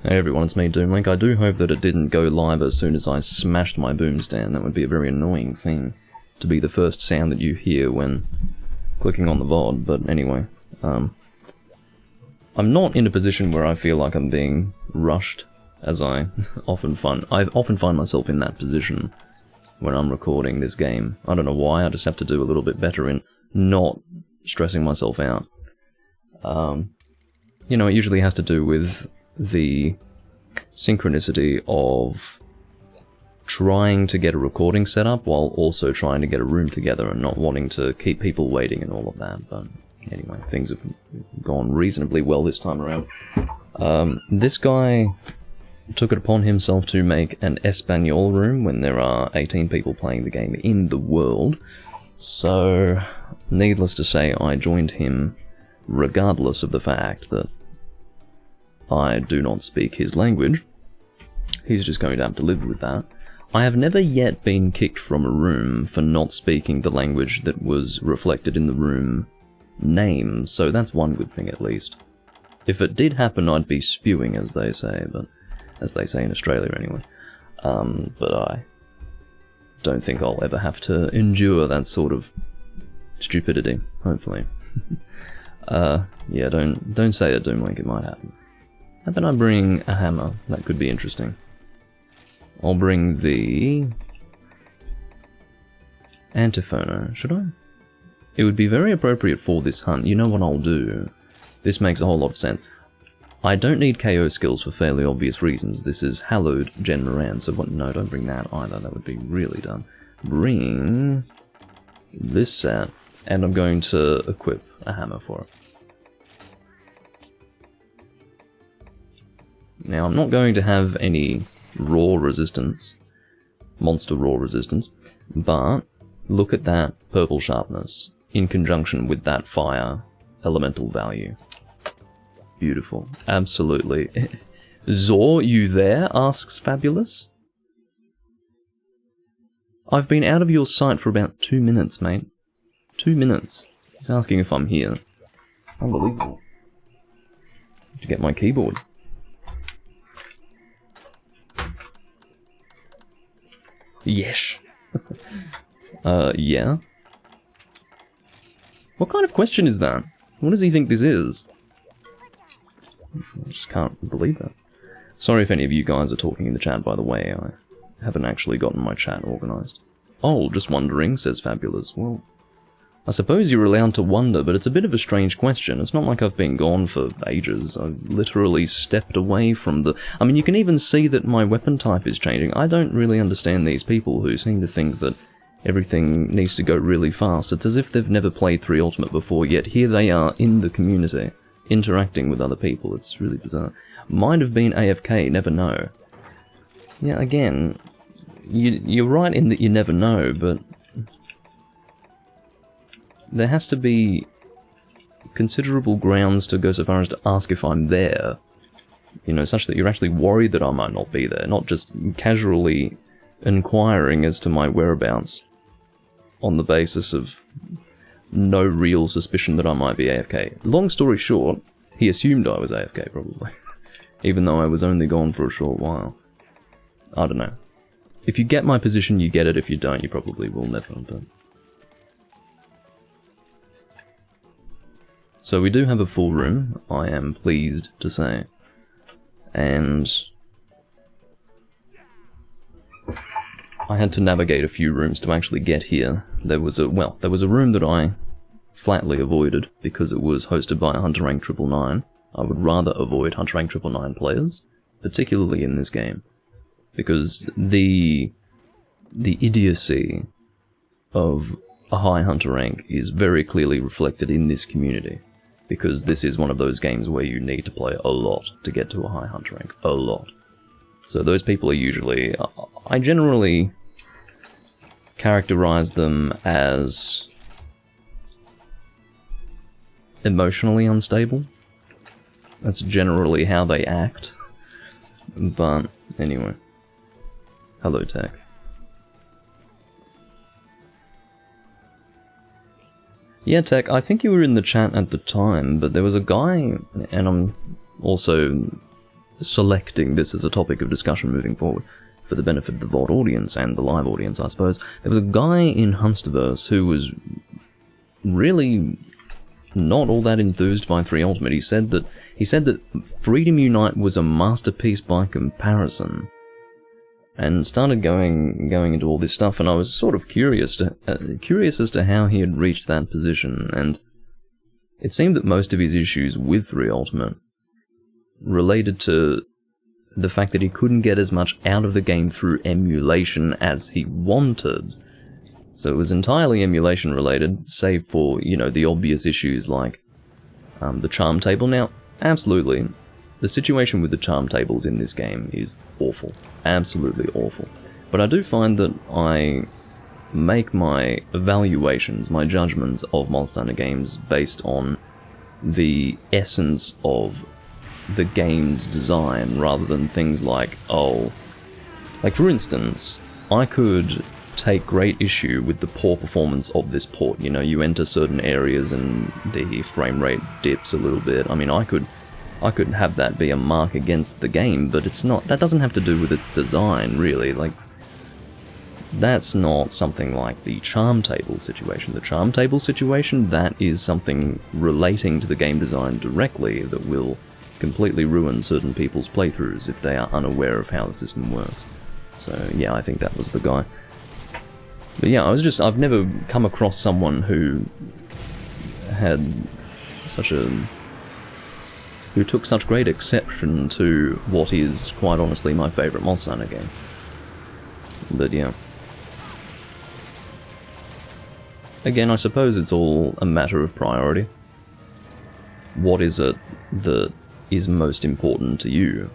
Hey everyone, it's me, Doomlink. I do hope that it didn't go live as soon as I smashed my boom stand. That would be a very annoying thing to be the first sound that you hear when clicking on the VOD, but anyway. I'm not in a position where I feel like I'm being rushed, as I often find myself in that position when I'm recording this game. I don't know why, I just have to do a little bit better in not stressing myself out. You know, it usually has to do with the synchronicity of trying to get a recording set up while also trying to get a room together and not wanting to keep people waiting and all of that. But anyway, things have gone reasonably well this time around. This guy took it upon himself to make an Espanol room when there are 18 people playing the game in the world. So, needless to say, I joined him regardless of the fact that I do not speak his language. He's just going to have to live with that. I have never yet been kicked from a room for not speaking the language that was reflected in the room name, so that's one good thing at least. If it did happen, I'd be spewing, as they say, but as they say in Australia anyway. But I don't think I'll ever have to endure that sort of stupidity, hopefully. Yeah, don't say it, Doomlink, it might happen. How about I bring a hammer? That could be interesting. I'll bring the antifono, should I? It would be very appropriate for this hunt. You know what I'll do? This makes a whole lot of sense. I don't need KO skills for fairly obvious reasons. This is hallowed Gen Moran, so what? No, don't bring that either. That would be really dumb. Bring this set, and I'm going to equip a hammer for it. Now, I'm not going to have any raw resistance, monster raw resistance, but look at that purple sharpness in conjunction with that fire elemental value. Beautiful. Absolutely. Zor, you there? Asks Fabulous. I've been out of your sight for about 2 minutes, mate. 2 minutes. He's asking if I'm here. Unbelievable. To get my keyboard. Yes. Yeah? What kind of question is that? What does he think this is? I just can't believe that. Sorry if any of you guys are talking in the chat, by the way. I haven't actually gotten my chat organised. Oh, just wondering, says Fabulous. Well, I suppose you're allowed to wonder, but it's a bit of a strange question. It's not like I've been gone for ages. I've literally stepped away from the... I mean, you can even see that my weapon type is changing. I don't really understand these people who seem to think that everything needs to go really fast. It's as if they've never played 3 Ultimate before, yet here they are in the community, interacting with other people. It's really bizarre. Might have been AFK, never know. Yeah, again, you're right in that you never know, but there has to be considerable grounds to go so far as to ask if I'm there. You know, such that you're actually worried that I might not be there, not just casually inquiring as to my whereabouts on the basis of no real suspicion that I might be AFK. Long story short, he assumed I was AFK, probably. Even though I was only gone for a short while. I don't know. If you get my position, you get it. If you don't, you probably will never, but... So we do have a full room, I am pleased to say. And I had to navigate a few rooms to actually get here. There was a room that I flatly avoided because it was hosted by Hunter Rank 999. I would rather avoid Hunter Rank 999 players, particularly in this game, because the idiocy of a high Hunter rank is very clearly reflected in this community. Because this is one of those games where you need to play a lot to get to a high Hunter rank. A lot. So those people are usually... I generally characterize them as emotionally unstable. That's generally how they act. But, anyway. Hello, Tech. Yeah, Tech, I think you were in the chat at the time, but there was a guy, and I'm also selecting this as a topic of discussion moving forward for the benefit of the VOD audience and the live audience, I suppose. There was a guy in Hunsterverse who was really not all that enthused by 3 Ultimate. He said that Freedom Unite was a masterpiece by comparison, and started going into all this stuff. And I was sort of curious as to how he had reached that position. And it seemed that most of his issues with 3 Ultimate related to the fact that he couldn't get as much out of the game through emulation as he wanted. So it was entirely emulation related, save for, you know, the obvious issues like the charm table. Now, absolutely, the situation with the charm tables in this game is awful. Absolutely awful. But I do find that I make my evaluations, my judgments of Monster Hunter games based on the essence of the game's design, rather than things like, like for instance, I could take great issue with the poor performance of this port. You know, you enter certain areas and the frame rate dips a little bit. I mean, I could have that be a mark against the game, but it's not, that doesn't have to do with its design, really. Like, that's not something like the charm table situation. The charm table situation, that is something relating to the game design directly that will completely ruin certain people's playthroughs if they are unaware of how the system works. So yeah, I think that was the guy. But yeah, I've never come across someone who had who took such great exception to what is, quite honestly, my favourite Monster Hunter game. But yeah. Again, I suppose it's all a matter of priority. What is it that is most important to you?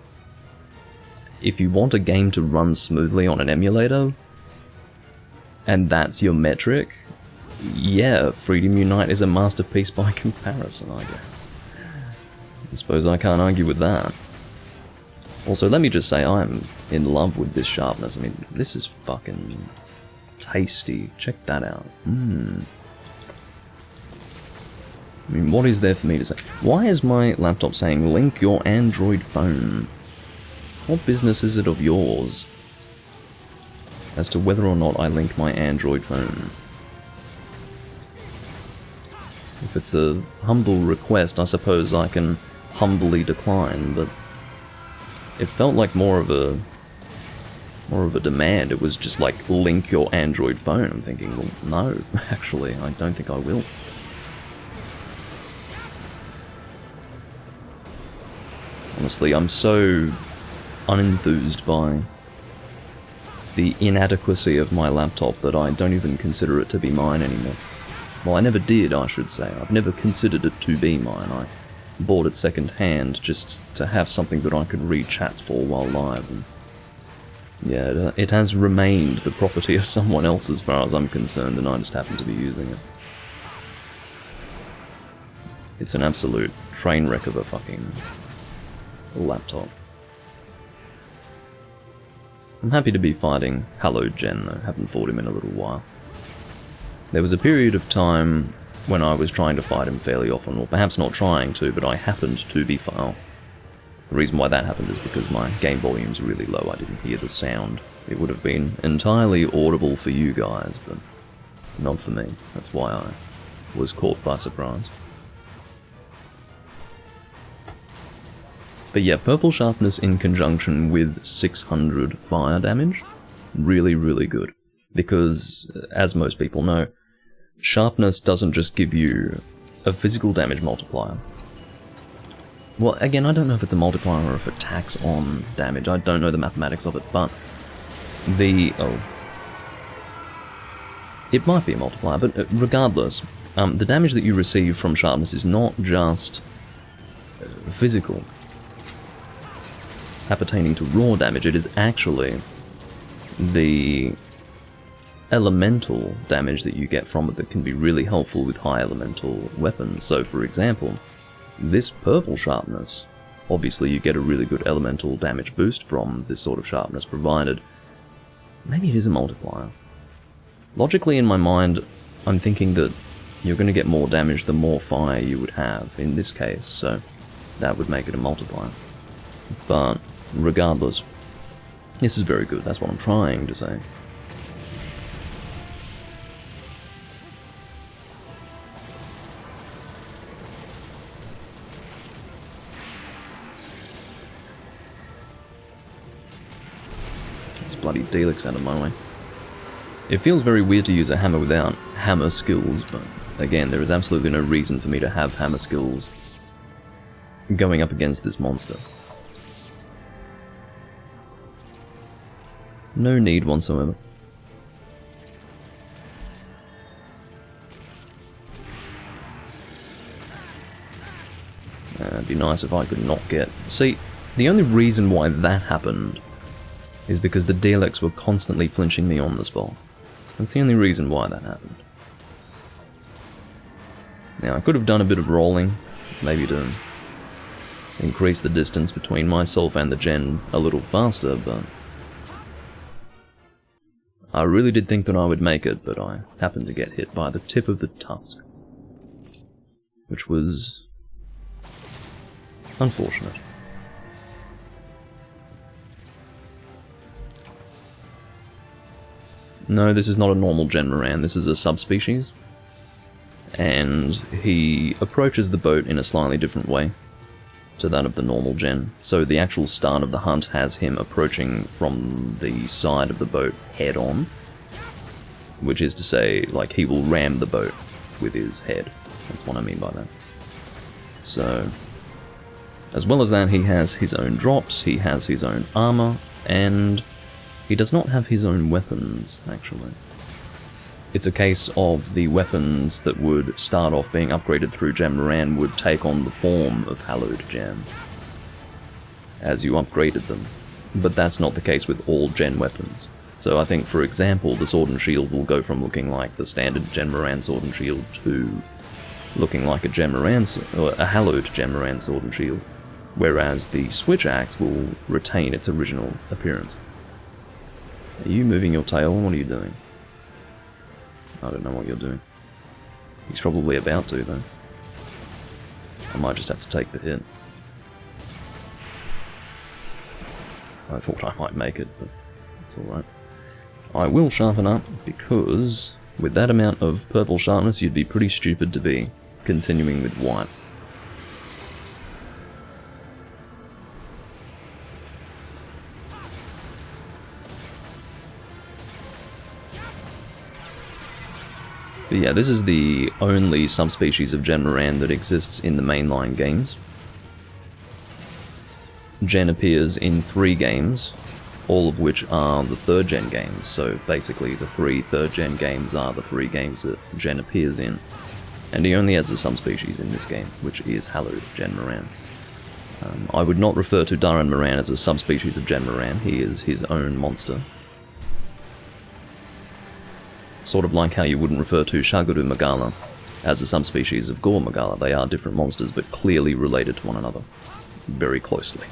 If you want a game to run smoothly on an emulator, and that's your metric, yeah, Freedom Unite is a masterpiece by comparison, I guess. I suppose I can't argue with that. Also, let me just say, I'm in love with this sharpness. I mean, this is fucking tasty. Check that out. I mean, what is there for me to say? Why is my laptop saying, link your Android phone? What business is it of yours as to whether or not I link my Android phone? If it's a humble request, I suppose I can humbly decline, but it felt like more of a demand. It was just like, link your Android phone. I'm thinking, well, no, actually, I don't think I will. Honestly, I'm so unenthused by the inadequacy of my laptop that I don't even consider it to be mine anymore. Well, I never did, I should say. I've never considered it to be mine. I bought it second hand just to have something that I could read chats for while live. And yeah, it has remained the property of someone else as far as I'm concerned, and I just happen to be using it. It's an absolute train wreck of a fucking laptop. I'm happy to be fighting Hallowed Gen, though. Haven't fought him in a little while. There was a period of time when I was trying to fight him fairly often, or perhaps not trying to, but I happened to be The reason why that happened is because my game volume's really low. I didn't hear the sound. It would have been entirely audible for you guys, but not for me. That's why I was caught by surprise. But yeah, Purple Sharpness in conjunction with 600 fire damage, really, really good. Because, as most people know, Sharpness doesn't just give you a physical damage multiplier. Well, again, I don't know if it's a multiplier or if it tacks on damage. I don't know the mathematics of it, but it might be a multiplier, but regardless, the damage that you receive from Sharpness is not just physical, appertaining to raw damage. It is actually the elemental damage that you get from it that can be really helpful with high elemental weapons. So, for example, this Purple Sharpness, obviously you get a really good elemental damage boost from this sort of sharpness, provided maybe it is a multiplier. Logically, in my mind, I'm thinking that you're going to get more damage the more fire you would have in this case, so that would make it a multiplier. But regardless, this is very good, that's what I'm trying to say. This bloody Doomlink out of my way. It feels very weird to use a hammer without hammer skills, but again, there is absolutely no reason for me to have hammer skills going up against this monster. No need whatsoever. It'd be nice if I could not get... See, the only reason why that happened is because the Daleks were constantly flinching me on the spot. That's the only reason why that happened. Now, I could have done a bit of rolling, maybe to increase the distance between myself and the gen a little faster, but I really did think that I would make it, but I happened to get hit by the tip of the tusk, which was unfortunate. No, this is not a normal Gen Moran, this is a subspecies. And he approaches the boat in a slightly different way to that of the normal Gen. So the actual start of the hunt has him approaching from the side of the boat head on. Which is to say, like, he will ram the boat with his head. That's what I mean by that. So, as well as that, he has his own drops, he has his own armor, and he does not have his own weapons, actually. It's a case of the weapons that would start off being upgraded through Gen Moran would take on the form of Hallowed Gem as you upgraded them. But that's not the case with all Gen weapons. So I think, for example, the Sword and Shield will go from looking like the standard Gen Moran Sword and Shield to looking like a Gen Moran, or a Hallowed Gen Moran Sword and Shield, whereas the Switch Axe will retain its original appearance. Are you moving your tail? What are you doing? I don't know what you're doing. He's probably about to, though. I might just have to take the hit. I thought I might make it, but it's alright. I will sharpen up, because with that amount of purple sharpness, you'd be pretty stupid to be continuing with white. But yeah, this is the only subspecies of Gen Moran that exists in the mainline games. Gen appears in 3 games, all of which are the 3rd Gen games, so basically the 3 3rd Gen games are the 3 games that Gen appears in. And he only has a subspecies in this game, which is Hallowed Gen Moran. I would not refer to Darren Moran as a subspecies of Gen Moran, he is his own monster. Sort of like how you wouldn't refer to Shaguru Magala as a subspecies of Gore Magala. They are different monsters, but clearly related to one another. Very closely.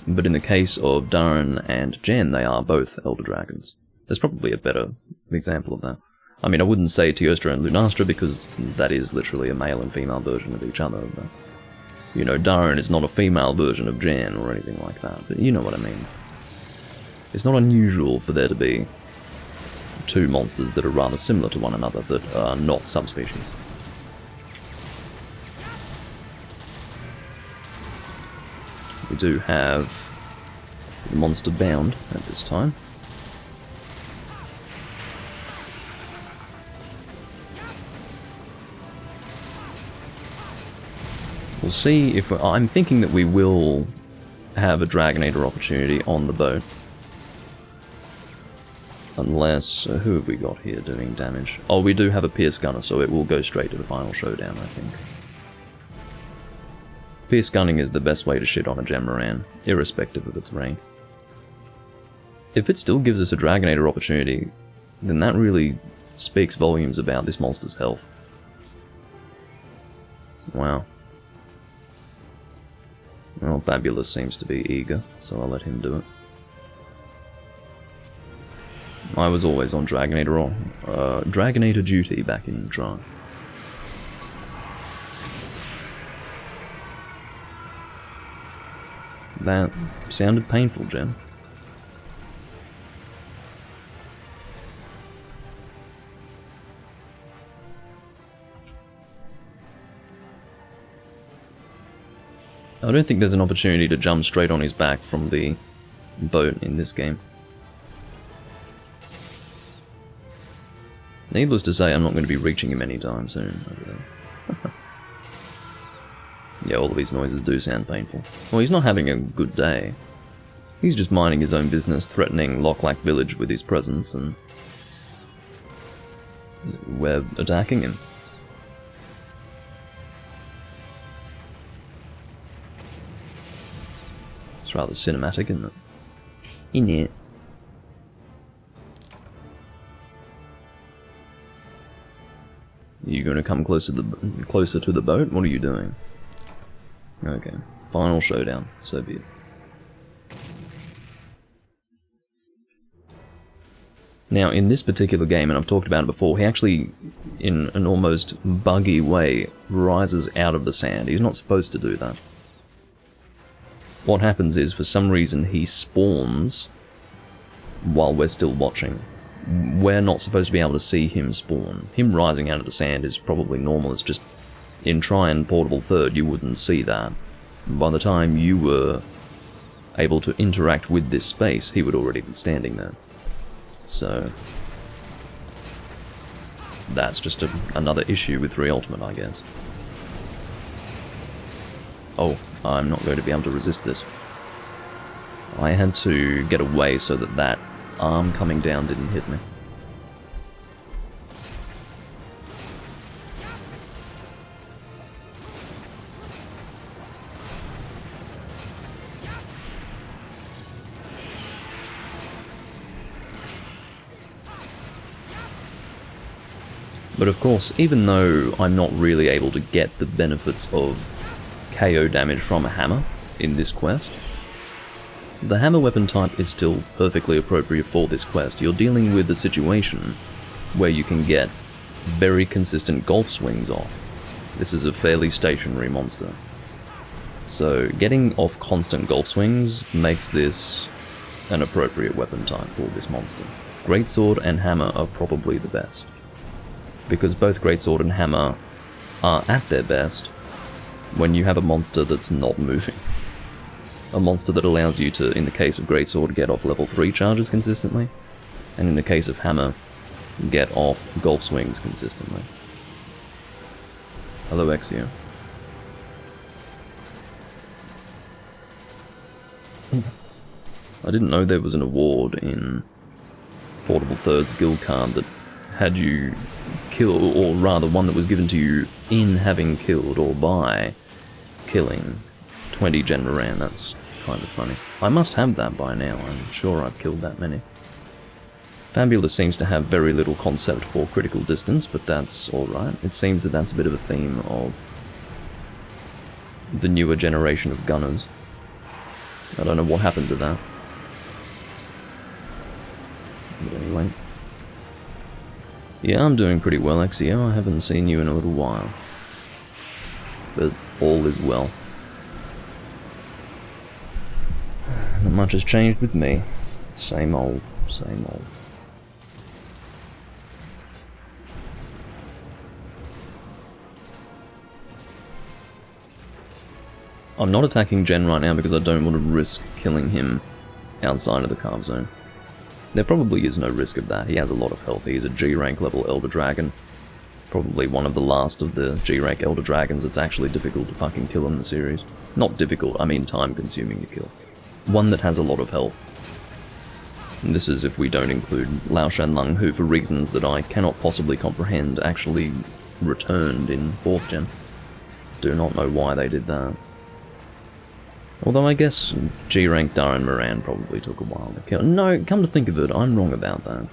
But in the case of Darren and Jen, they are both Elder Dragons. There's probably a better example of that. I mean, I wouldn't say Teostra and Lunastra, because that is literally a male and female version of each other. But, you know, Darren is not a female version of Jen or anything like that, but you know what I mean. It's not unusual for there to be 2 monsters that are rather similar to one another that are not subspecies. We do have the monster bound at this time. We'll see if... I'm thinking that we will have a Dragonator opportunity on the boat. Unless... who have we got here doing damage? Oh, we do have a Pierce Gunner, so it will go straight to the final showdown, I think. Pierce Gunning is the best way to shit on a Gen Moran, irrespective of its rank. If it still gives us a Dragonator opportunity, then that really speaks volumes about this monster's health. Wow. Well, Fabulous seems to be eager, so I'll let him do it. I was always on Dragonator duty back in Tron. That sounded painful, Jen. I don't think there's an opportunity to jump straight on his back from the boat in this game. Needless to say, I'm not going to be reaching him anytime soon over there. Yeah, all of these noises do sound painful. Well, he's not having a good day. He's just minding his own business, threatening Lochlac village with his presence, and we're attacking him. It's rather cinematic, isn't it? In it. You going to come closer to the boat? What are you doing? Okay, final showdown. So be it. Now, in this particular game, and I've talked about it before, he actually, in an almost buggy way, rises out of the sand. He's not supposed to do that. What happens is, for some reason, he spawns while we're still watching. We're not supposed to be able to see him spawn. Him rising out of the sand is probably normal. It's just, in Try and Portable Third, you wouldn't see that. By the time you were able to interact with this space, he would already be standing there. So that's just another issue with 3 Ultimate, I guess. Oh, I'm not going to be able to resist this. I had to get away so that that arm coming down didn't hit me. But of course, even though I'm not really able to get the benefits of KO damage from a hammer in this quest, the hammer weapon type is still perfectly appropriate for this quest. You're dealing with a situation where you can get very consistent golf swings off. This is a fairly stationary monster. So getting off constant golf swings makes this an appropriate weapon type for this monster. Greatsword and hammer are probably the best, because both Greatsword and hammer are at their best when you have a monster that's not moving. A monster that allows you to, in the case of Greatsword, get off level 3 charges consistently, and in the case of hammer, get off golf swings consistently. Hello, Exio. I didn't know there was an award in Portable Third's guild card that had you kill, or rather one that was given to you in having killed or by killing 20 Gen Moran. That's kind of funny. I must have that by now. I'm sure I've killed that many. Fabulous seems to have very little concept for critical distance, but that's alright. It seems that that's a bit of a theme of the newer generation of gunners. I don't know what happened to that. But anyway. Yeah, I'm doing pretty well, Exio. I haven't seen you in a little while. But all is well. Not much has changed with me. Same old, same old. I'm not attacking Gen right now because I don't want to risk killing him outside of the carve zone. There probably is no risk of that. He has a lot of health. He's a G-rank level Elder Dragon. Probably one of the last of the G-rank Elder Dragons. It's actually difficult to fucking kill in the series. Not difficult, I mean time-consuming to kill. One that has a lot of health. And this is if we don't include Lao Shanlung, who for reasons that I cannot possibly comprehend actually returned in 4th gen. Do not know why they did that. Although I guess G-rank Darren Moran probably took a while to kill. No, come to think of it, I'm wrong about that.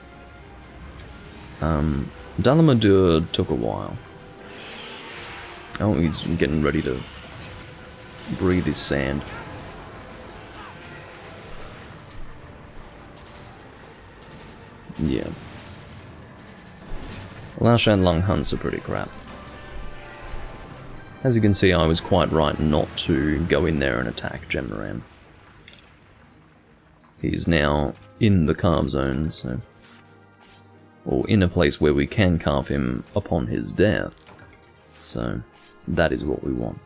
Dalamadur took a while. Oh, he's getting ready to breathe his sand. Yeah. Lao Shanlung hunts are pretty crap. As you can see, I was quite right not to go in there and attack Gen Moran. He's now in the carve zone, so... or in a place where we can carve him upon his death. So, that is what we want.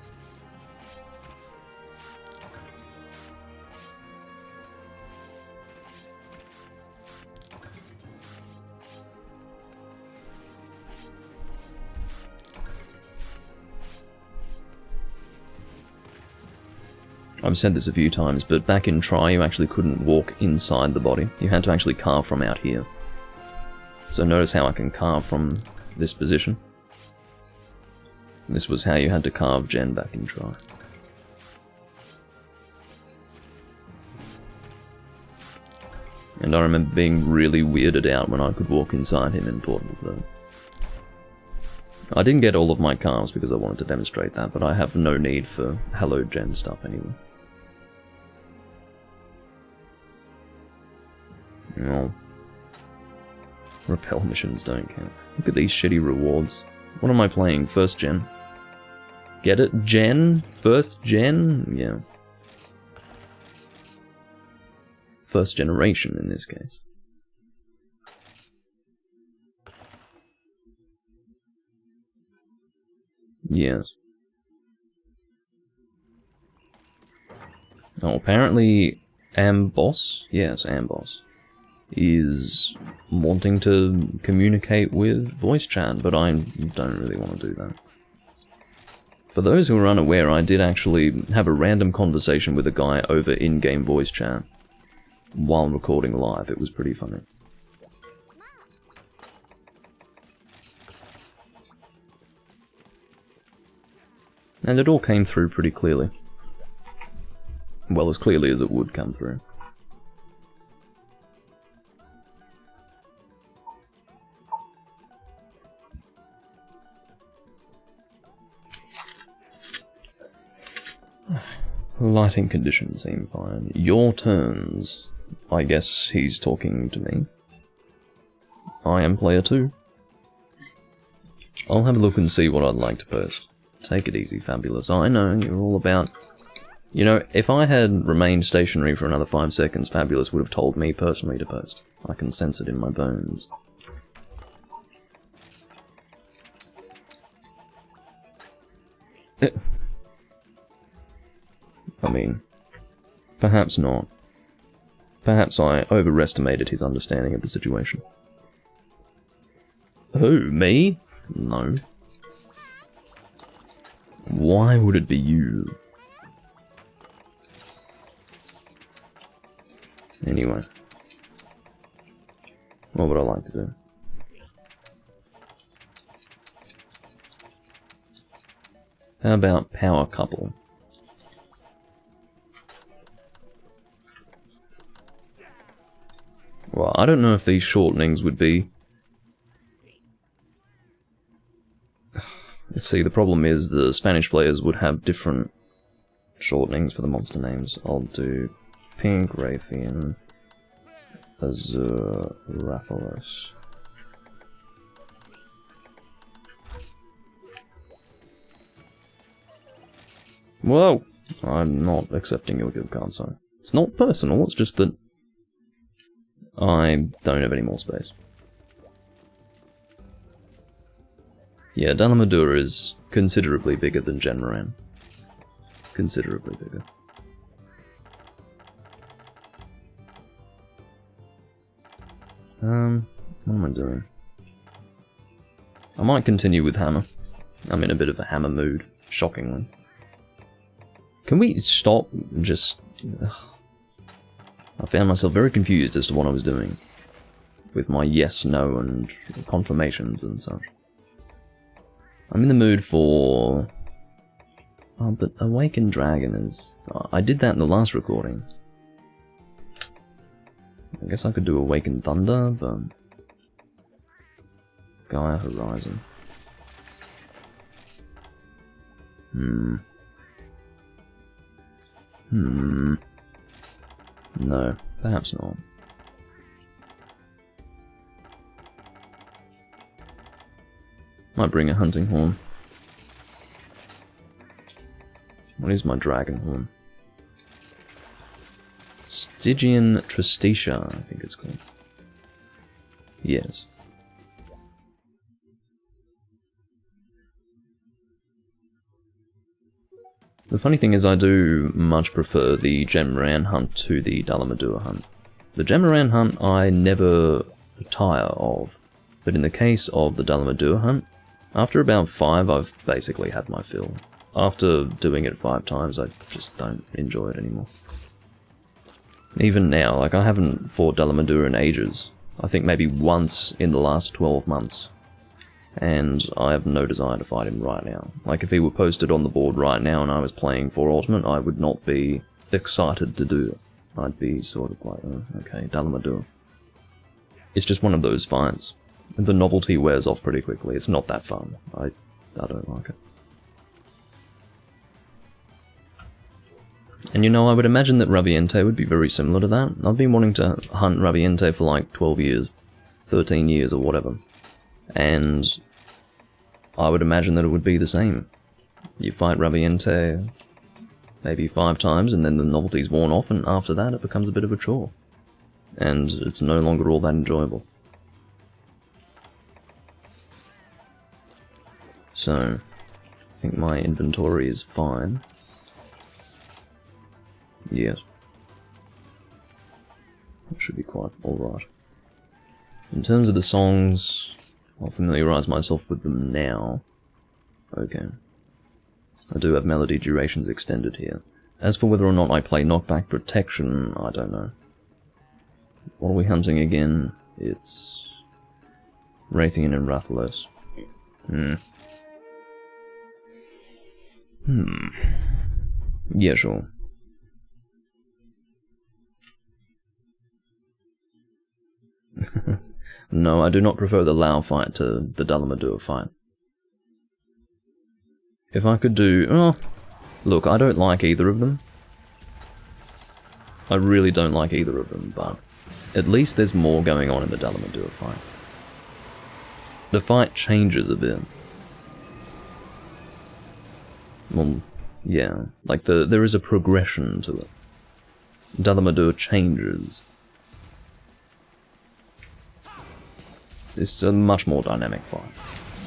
I've said this a few times, but back in Try you actually couldn't walk inside the body. You had to actually carve from out here. So notice how I can carve from this position. This was how you had to carve Jen back in Try. And I remember being really weirded out when I could walk inside him in Portal though. I didn't get all of my carves because I wanted to demonstrate that, but I have no need for Hello Jen stuff anyway. No. Repel missions don't count. Look at these shitty rewards. What am I playing? First gen? Get it? Gen? First gen? Yeah. First generation in this case. Yes. Oh, apparently Amboss? Yes, Amboss. Is wanting to communicate with voice chat, but I don't really want to do that. For those who are unaware, I did actually have a random conversation with a guy over in-game voice chat while recording live. It was pretty funny. And it all came through pretty clearly. Well, as clearly as it would come through. Lighting conditions seem fine. Your turns. I guess he's talking to me. I am player 2. I'll have a look and see what I'd like to post. Take it easy, Fabulous. I know, you're all about... You know, if I had remained stationary for another 5 seconds, Fabulous would have told me personally to post. I can sense it in my bones. I mean, perhaps not. Perhaps I overestimated his understanding of the situation. Who, me? No. Why would it be you? Anyway. What would I like to do? How about Power Couple? Well, I don't know if these shortenings would be... Let's see, the problem is the Spanish players would have different shortenings for the monster names. I'll do Pink, Raytheon, Azure, Rathalos. Whoa! I'm not accepting your gift card, sorry. It's not personal, it's just that I don't have any more space. Yeah, Dalamadura is considerably bigger than Genmaran. Considerably bigger. What am I doing? I might continue with Hammer. I'm in a bit of a Hammer mood, shockingly. Can we stop just... Ugh. I found myself very confused as to what I was doing. With my yes, no, and confirmations and such. I'm in the mood for... Oh, but Awakened Dragon is... I did that in the last recording. I guess I could do Awakened Thunder, but... Gaia Horizon. No, perhaps not. Might bring a hunting horn. What is my dragon horn? Stygian Tristitia, I think it's called. Yes. The funny thing is I do much prefer the Gemran hunt to the Dalamadua hunt. The Gemran hunt I never tire of, but in the case of the Dalamadua hunt, after about 5 I've basically had my fill. After doing it 5 times I just don't enjoy it anymore. Even now, like I haven't fought Dalamadua in ages. I think maybe once in the last 12 months. And I have no desire to fight him right now. Like, if he were posted on the board right now and I was playing for Ultimate, I would not be excited to do it. I'd be sort of like, oh, okay, Dalamadua. It's just one of those fights. The novelty wears off pretty quickly. It's not that fun. I don't like it. And you know, I would imagine that Rabiente would be very similar to that. I've been wanting to hunt Rabiente for like 12 years, 13 years or whatever. And I would imagine that it would be the same. You fight Rabiente maybe 5 times and then the novelty's worn off, and after that it becomes a bit of a chore. And it's no longer all that enjoyable. So, I think my inventory is fine. Yes. That should be quite alright. In terms of the songs, I'll familiarise myself with them now. Okay. I do have melody durations extended here. As for whether or not I play Knockback Protection, I don't know. What are we hunting again? It's Raytheon and Rathalos. Yeah, sure. No, I do not prefer the Lao fight to the Dalamadua fight. If I could do... Oh, look, I don't like either of them. I really don't like either of them, but at least there's more going on in the Dalamadua fight. The fight changes a bit. Well, yeah, like there is a progression to it. Dalamadua changes. It's a much more dynamic fight.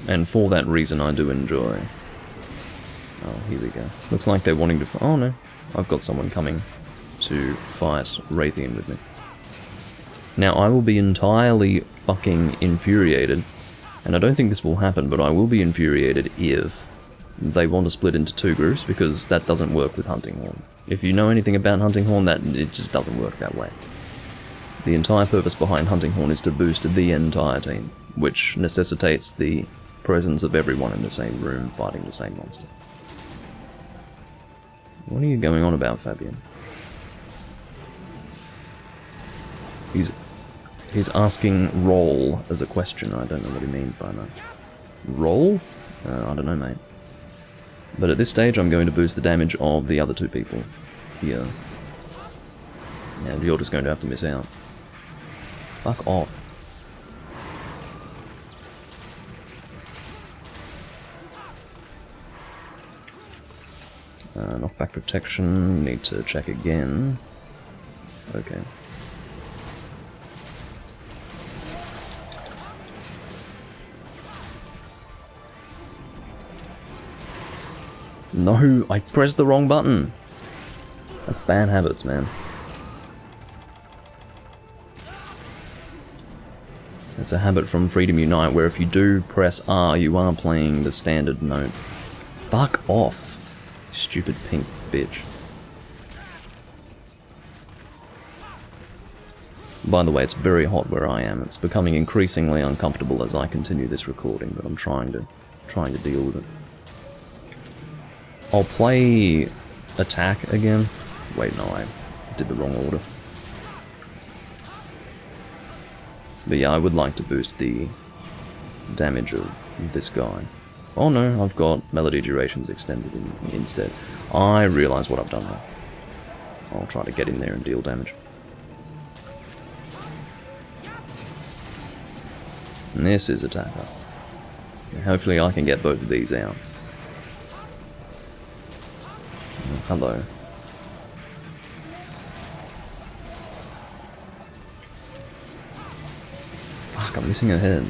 And for that reason I do enjoy... Oh, here we go. Looks like they're wanting to oh no, I've got someone coming to fight Raytheon with me. Now I will be entirely fucking infuriated, and I don't think this will happen, but I will be infuriated if they want to split into 2 groups, because that doesn't work with Hunting Horn. If you know anything about Hunting Horn, that it just doesn't work that way. The entire purpose behind Hunting Horn is to boost the entire team, which necessitates the presence of everyone in the same room fighting the same monster. What are you going on about, Fabian? He's asking roll as a question. I don't know what he means by that. Roll? I don't know, mate. But at this stage I'm going to boost the damage of the other 2 people here. And you're just going to have to miss out. Fuck off. Knockback protection, need to check again. Okay. No, I pressed the wrong button. That's bad habits, man. It's a habit from Freedom Unite where if you do press R, you are playing the standard note. Fuck off, stupid pink bitch. By the way, it's very hot where I am. It's becoming increasingly uncomfortable as I continue this recording, but I'm trying to deal with it. I'll play attack again. Wait, no, I did the wrong order. But yeah, I would like to boost the damage of this guy. Oh no, I've got melody durations extended instead. I realise what I've done now. I'll try to get in there and deal damage. And this is attacker. Hopefully I can get both of these out. Oh, hello. Fuck, I'm missing her head.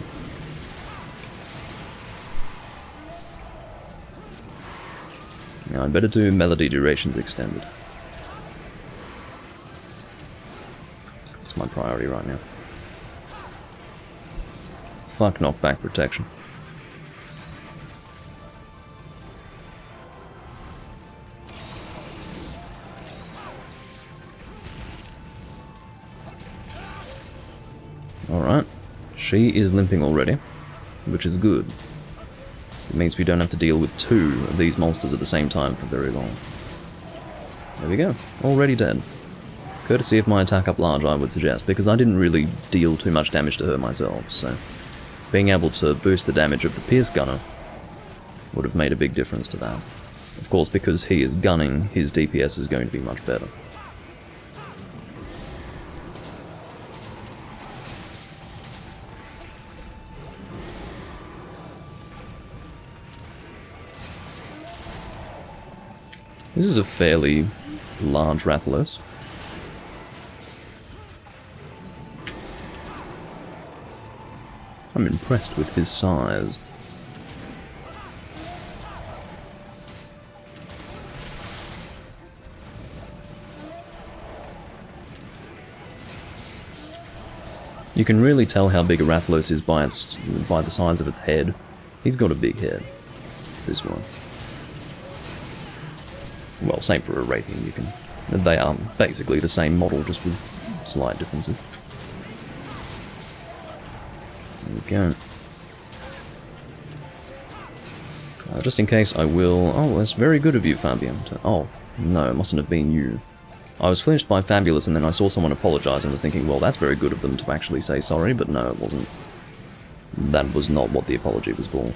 Now I'd better do melody durations extended. That's my priority right now. Fuck knockback protection. Alright. She is limping already, which is good. It means we don't have to deal with two of these monsters at the same time for very long. There we go. Already dead. Courtesy of my attack up large, I would suggest, because I didn't really deal too much damage to her myself, so being able to boost the damage of the Pierce Gunner would have made a big difference to that. Of course, because he is gunning, his DPS is going to be much better. This is a fairly large Rathalos. I'm impressed with his size. You can really tell how big a Rathalos is by the size of its head. He's got a big head. This one. Well, same for a Raytheon, you can... They are basically the same model, just with slight differences. There we go. Just in case, I will... Oh, that's very good of you, Fabian. Oh, no, it mustn't have been you. I was flinched by Fabulous, and then I saw someone apologise and was thinking, well, that's very good of them to actually say sorry, but no, it wasn't. That was not what the apology was for.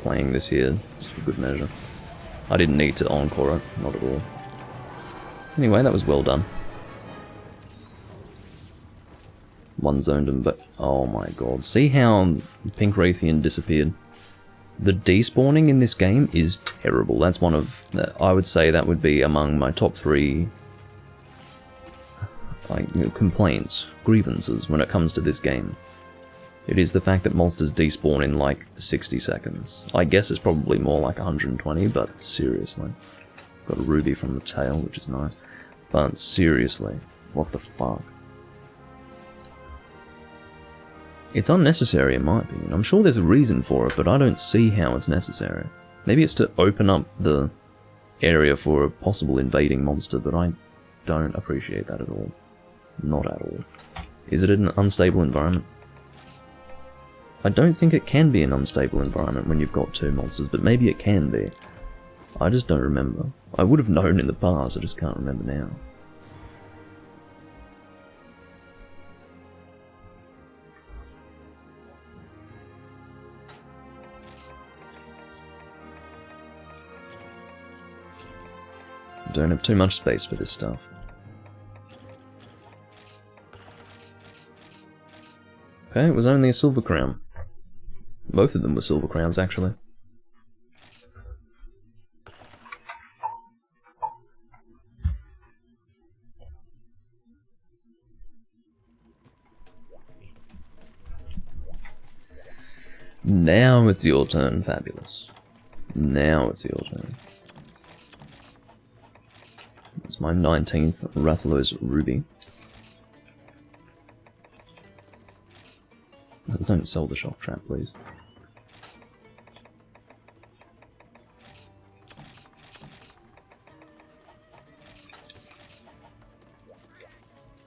Playing this here, just for good measure. I didn't need to encore it, not at all. Anyway, that was well done. One zoned him, but oh my god. See how Pink Raytheon disappeared? The despawning in this game is terrible. That's one of, I would say that would be among my top 3 complaints, grievances when it comes to this game. It is the fact that monsters despawn in like 60 seconds. I guess it's probably more like 120, but seriously. Got a ruby from the tail, which is nice. But seriously, what the fuck? It's unnecessary in my opinion. I'm sure there's a reason for it, but I don't see how it's necessary. Maybe it's to open up the area for a possible invading monster, but I don't appreciate that at all. Not at all. Is it an unstable environment? I don't think it can be an unstable environment when you've got 2 monsters, but maybe it can be. I just don't remember. I would have known in the past, I just can't remember now. Don't have too much space for this stuff. Okay, it was only a silver crown. Both of them were silver crowns, actually. Now it's your turn, Fabulous. Now it's your turn. It's my 19th Rathalos Ruby. Don't sell the shock trap, please.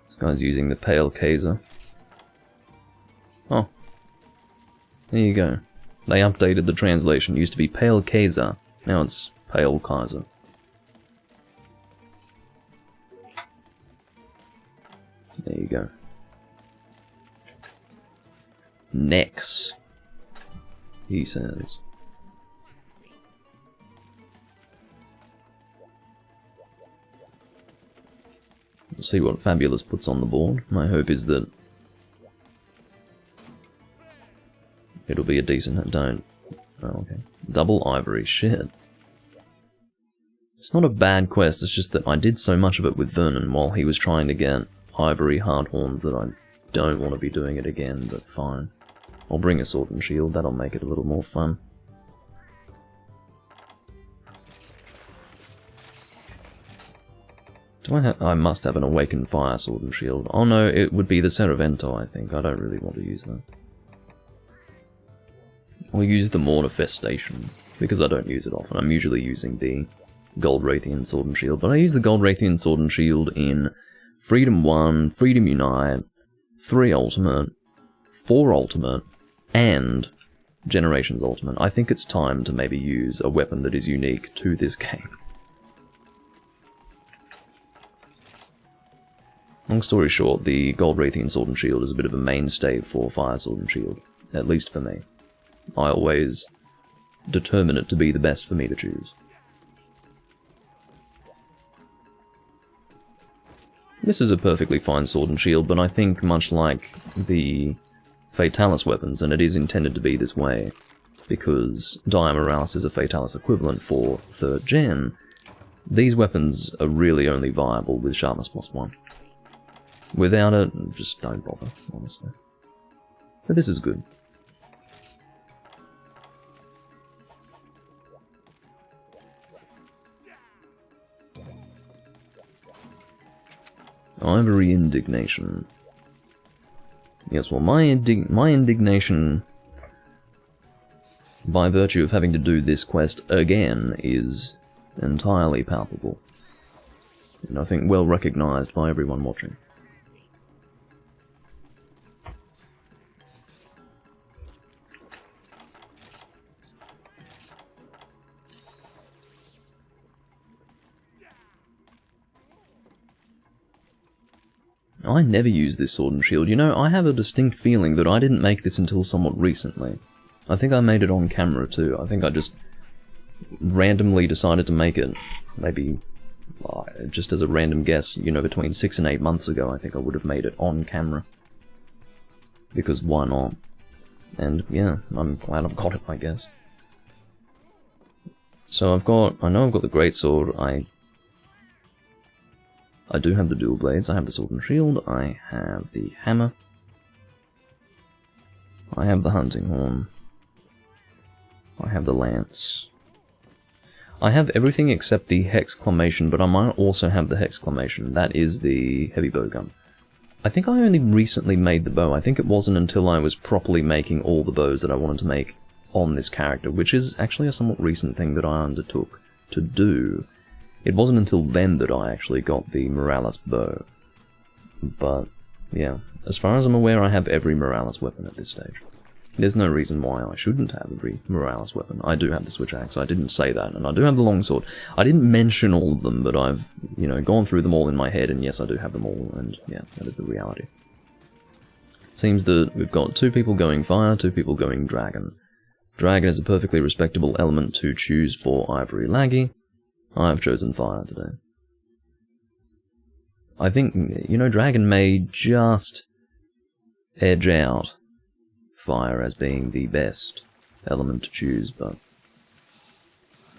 This guy's using the Pale Kaiser. Oh. There you go. They updated the translation. It used to be Pale Kaiser. Now it's Pale Kaiser. There you go. Next, he says. We'll see what Fabulous puts on the board. My hope is that it'll be a decent... Don't... Oh, okay. Double ivory, shit. It's not a bad quest, it's just that I did so much of it with Vernon while he was trying to get Ivory Hardhorns that I don't want to be doing it again, but fine. I'll bring a sword and shield, that'll make it a little more fun. Do I must have an Awakened Fire sword and shield. Oh no, it would be the Ceravento, I think. I don't really want to use that. I'll use the Mortifestation, because I don't use it often. I'm usually using the Gold Raytheon Sword and Shield, but I use the Gold Raytheon Sword and Shield in Freedom 1, Freedom Unite, 3 Ultimate, 4 Ultimate, and Generations Ultimate. I think it's time to maybe use a weapon that is unique to this game. Long story short, the Gold Raytheon Sword and Shield is a bit of a mainstay for Fire Sword and Shield, at least for me. I always determine it to be the best for me to choose. This is a perfectly fine sword and shield, but I think much like the Fatalis weapons, and it is intended to be this way, because Dia Moralis is a Fatalis equivalent for 3rd gen, these weapons are really only viable with Sharpness +1. Without it, just don't bother, honestly. But this is good. Ivory Indignation. Yes, well, my indignation, by virtue of having to do this quest again, is entirely palpable. And I think well recognized by everyone watching. I never use this sword and shield. You know, I have a distinct feeling that I didn't make this until somewhat recently. I think I made it on camera too. I think I just randomly decided to make it, maybe just as a random guess, you know, between 6 and 8 months ago, I think I would have made it on camera. Because why not? And yeah, I'm glad I've got it, I guess. So I know I've got the greatsword, I do have the dual blades, I have the sword and shield, I have the hammer, I have the hunting horn, I have the lance. I have everything except the hexclamation, but I might also have the hexclamation. That is the heavy bowgun. I think I only recently made the bow. I think it wasn't until I was properly making all the bows that I wanted to make on this character, which is actually a somewhat recent thing that I undertook to do. It wasn't until then that I actually got the Moralis bow. But, yeah, as far as I'm aware, I have every Moralis weapon at this stage. There's no reason why I shouldn't have every Moralis weapon. I do have the switch axe, I didn't say that, and I do have the longsword. I didn't mention all of them, but I've, you know, gone through them all in my head, and yes, I do have them all, and yeah, that is the reality. Seems that we've got 2 people going fire, 2 people going dragon. Dragon is a perfectly respectable element to choose for Ivory Laggy. I've chosen fire today. I think, you know, dragon may just edge out fire as being the best element to choose, but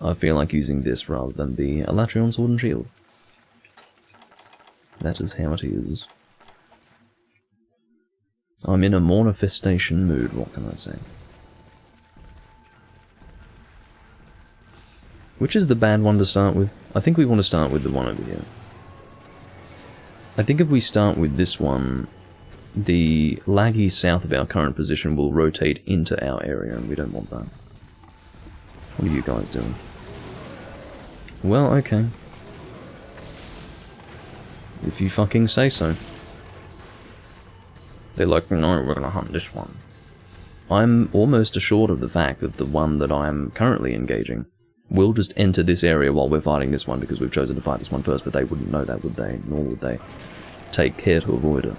I feel like using this rather than the Elatrion Sword and Shield. That is how it is. I'm in a manifestation mood, what can I say? Which is the bad one to start with? I think we want to start with the one over here. I think if we start with this one, the laggy south of our current position will rotate into our area, and we don't want that. What are you guys doing? Well, okay. If you fucking say so. They're like, no, we're gonna hunt this one. I'm almost assured of the fact that the one that I'm currently engaging will just enter this area while we're fighting this one, because we've chosen to fight this one first, but they wouldn't know that, would they? Nor would they take care to avoid it.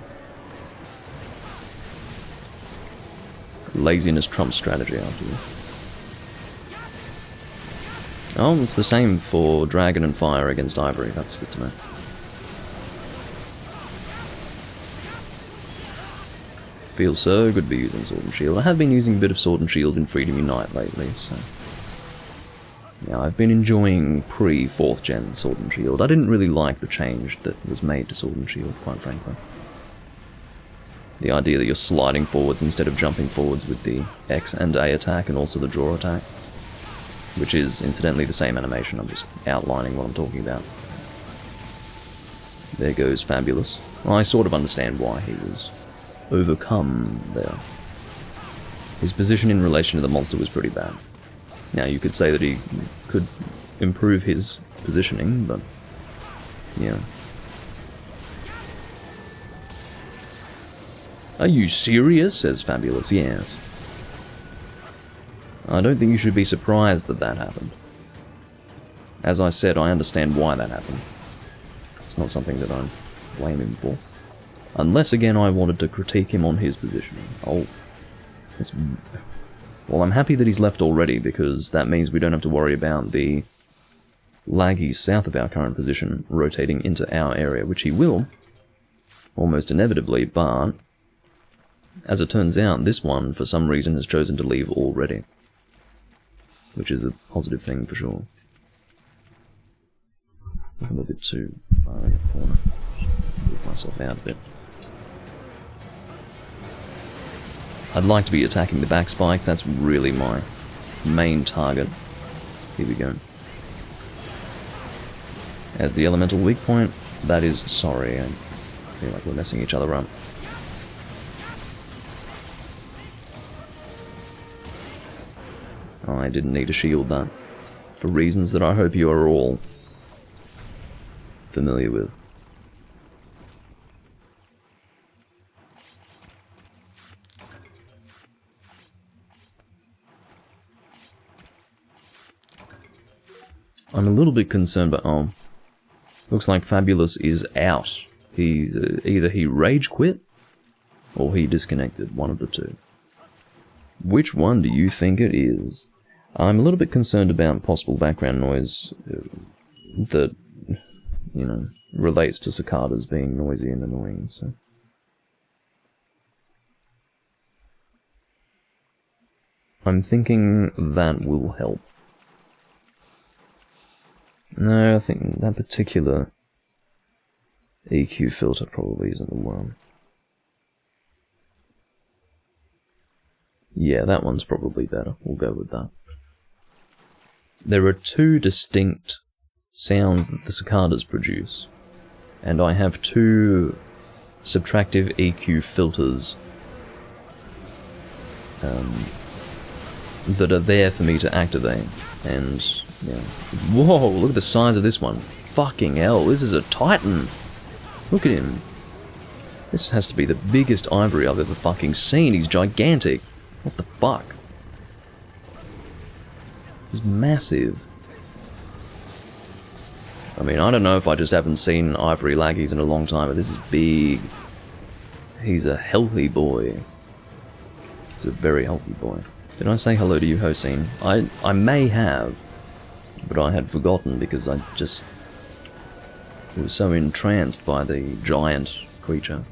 Laziness trumps strategy after you. Oh, it's the same for dragon and fire against ivory, that's good to know. Feels so good to be using sword and shield. I have been using a bit of sword and shield in Freedom Unite lately, so Now, I've been enjoying pre-4th gen Sword and Shield. I didn't really like the change that was made to Sword and Shield, quite frankly. The idea that you're sliding forwards instead of jumping forwards with the X and A attack and also the draw attack. Which is, incidentally, the same animation. I'm just outlining what I'm talking about. There goes Fabulous. Well, I sort of understand why he was overcome there. His position in relation to the monster was pretty bad. Now, you could say that he could improve his positioning, but yeah. Are you serious? Says Fabulous. Yes. I don't think you should be surprised that that happened. As I said, I understand why that happened. It's not something that I blame him for. Unless, again, I wanted to critique him on his positioning. Oh. Well, I'm happy that he's left already, because that means we don't have to worry about the laggy south of our current position rotating into our area, which he will, almost inevitably, but as it turns out, this one, for some reason, has chosen to leave already. Which is a positive thing for sure. A little bit too far in the corner. Move myself out a bit. I'd like to be attacking the back spikes, that's really my main target. Here we go. As the elemental weak point, that is sorry, I feel like we're messing each other up. I didn't need to shield that, for reasons that I hope you are all familiar with. I'm a little bit concerned, but oh, looks like Fabulous is out. He's either he rage quit or he disconnected, one of the two. Which one do you think it is? I'm a little bit concerned about possible background noise that, you know, relates to cicadas being noisy and annoying, so. I'm thinking that will help. No, I think that particular EQ filter probably isn't the one. Yeah, that one's probably better. We'll go with that. There are two distinct sounds that the cicadas produce, and I have two subtractive EQ filters that are there for me to activate, and yeah. Whoa, look at the size of this one. Fucking hell, this is a titan. Look at him. This has to be the biggest ivory I've ever fucking seen. He's gigantic. What the fuck? He's massive. I mean, I don't know if I just haven't seen ivory laggies in a long time, but this is big. He's a healthy boy. He's a very healthy boy. Did I say hello to you, Hossein? I may have, but I had forgotten because I just was so entranced by the giant creature.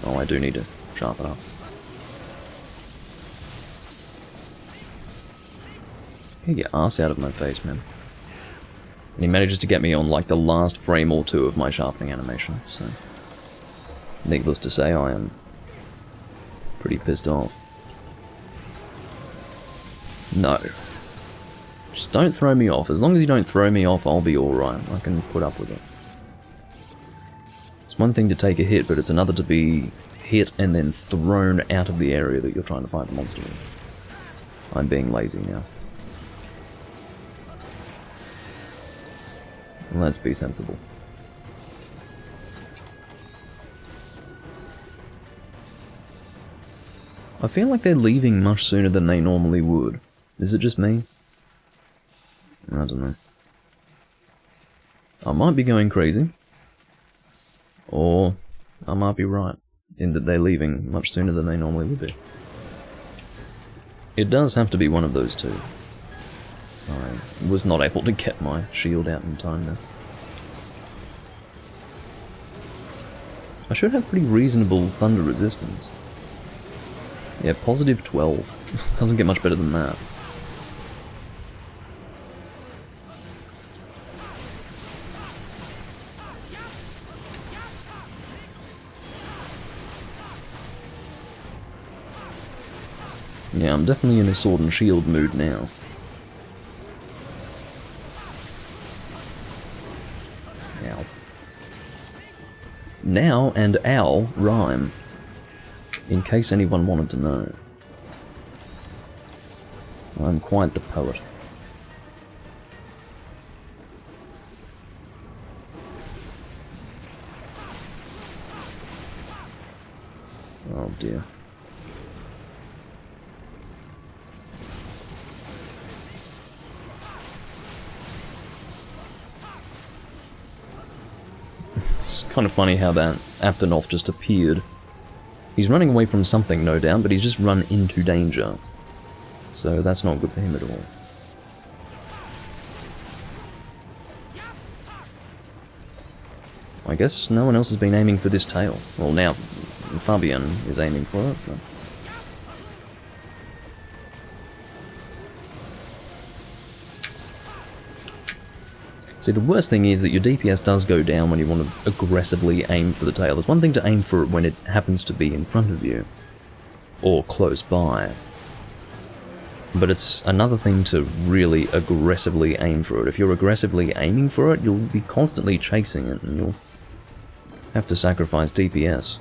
Oh, I do need to sharpen up. Get your ass out of my face, man. And he manages to get me on like the last frame or two of my sharpening animation, so needless to say, I am pretty pissed off. No. Just don't throw me off. As long as you don't throw me off, I'll be alright. I can put up with it. It's one thing to take a hit, but it's another to be hit and then thrown out of the area that you're trying to fight the monster in. I'm being lazy now. Let's be sensible. I feel like they're leaving much sooner than they normally would. Is it just me? I don't know. I might be going crazy. Or I might be right, in that they're leaving much sooner than they normally would be. It does have to be one of those two. I was not able to get my shield out in time there. I should have pretty reasonable thunder resistance. Yeah, positive 12. Doesn't get much better than that. Yeah, I'm definitely in a sword and shield mood now. Ow. Now and ow rhyme, in case anyone wanted to know. I'm quite the poet. Oh dear. It's kind of funny how that Aptonoth just appeared. He's running away from something, no doubt, but he's just run into danger. So that's not good for him at all. I guess no one else has been aiming for this tail. Well, now Fabian is aiming for it. But... See, the worst thing is that your DPS does go down when you want to aggressively aim for the tail. There's one thing to aim for it when it happens to be in front of you, or close by. But it's another thing to really aggressively aim for it. If you're aggressively aiming for it, you'll be constantly chasing it, and you'll have to sacrifice DPS.